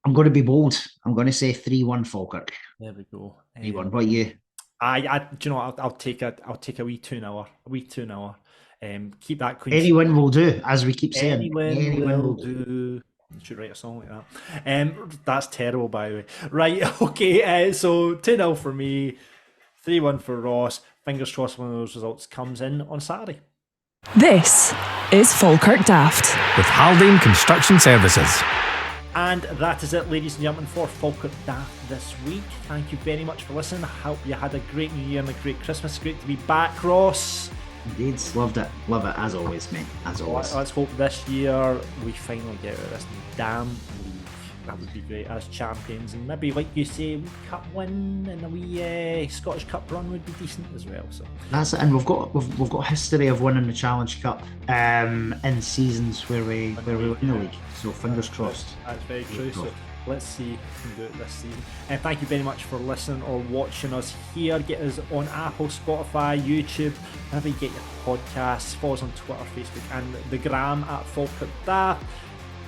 I'm going to be bold. I'm going to say 3-1 Falkirk. There we go. 3-1. What are you? Do you know what? I'll take a wee 2-0. A wee 2-0. Keep that clean. Any win will do, as we keep saying. Any win will do. You should write a song like that. That's terrible, by the way. Right, okay. So 2-0 for me, 3-1 for Ross. Fingers crossed one of those results comes in on Saturday. This is Falkirk Daft with Haldane Construction Services. And that is it, ladies and gentlemen, for Falkirk Daft this week. Thank you very much for listening. I hope you had a great New Year and a great Christmas. Great to be back, Ross. Indeed, loved it. Love it, as always, mate. As always. Let's hope this year we finally get out of this damn league. That would be great as champions. And maybe, like you say, a wee cup win and a wee Scottish Cup run would be decent as well. So that's it. And we've got a history of winning the Challenge Cup in seasons where we win the league. So fingers crossed. That's very true. So let's see if we can do it this season. And thank you very much for listening or watching us here. Get us on Apple, Spotify, YouTube, wherever you get your podcasts. Follow us on Twitter, Facebook, and the gram at Falkirk Daft.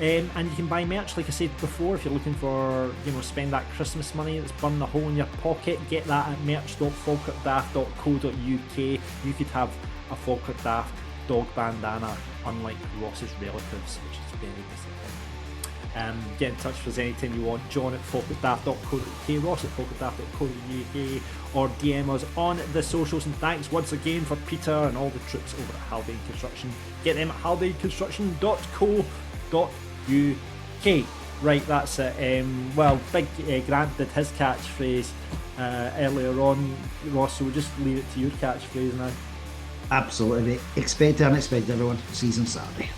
And you can buy merch, like I said before, if you're looking for, spend that Christmas money that's burning a hole in your pocket. Get that at merch.falkirkdaft.co.uk. You could have a Falkirk Daft dog bandana, unlike Ross's relatives, which is very disappointing. Get in touch with us anytime you want. John at falkirkdaft.co.uk, Ross at falkirkdaft.co.uk, or DM us on the socials. And thanks once again for Peter and all the troops over at Haldane Construction. Get them at haldaneconstruction.co.uk. Right, that's it. Big Grant did his catchphrase earlier on, Ross, so we'll just leave it to your catchphrase now. Absolutely. Expect the unexpected, everyone. Season Saturday.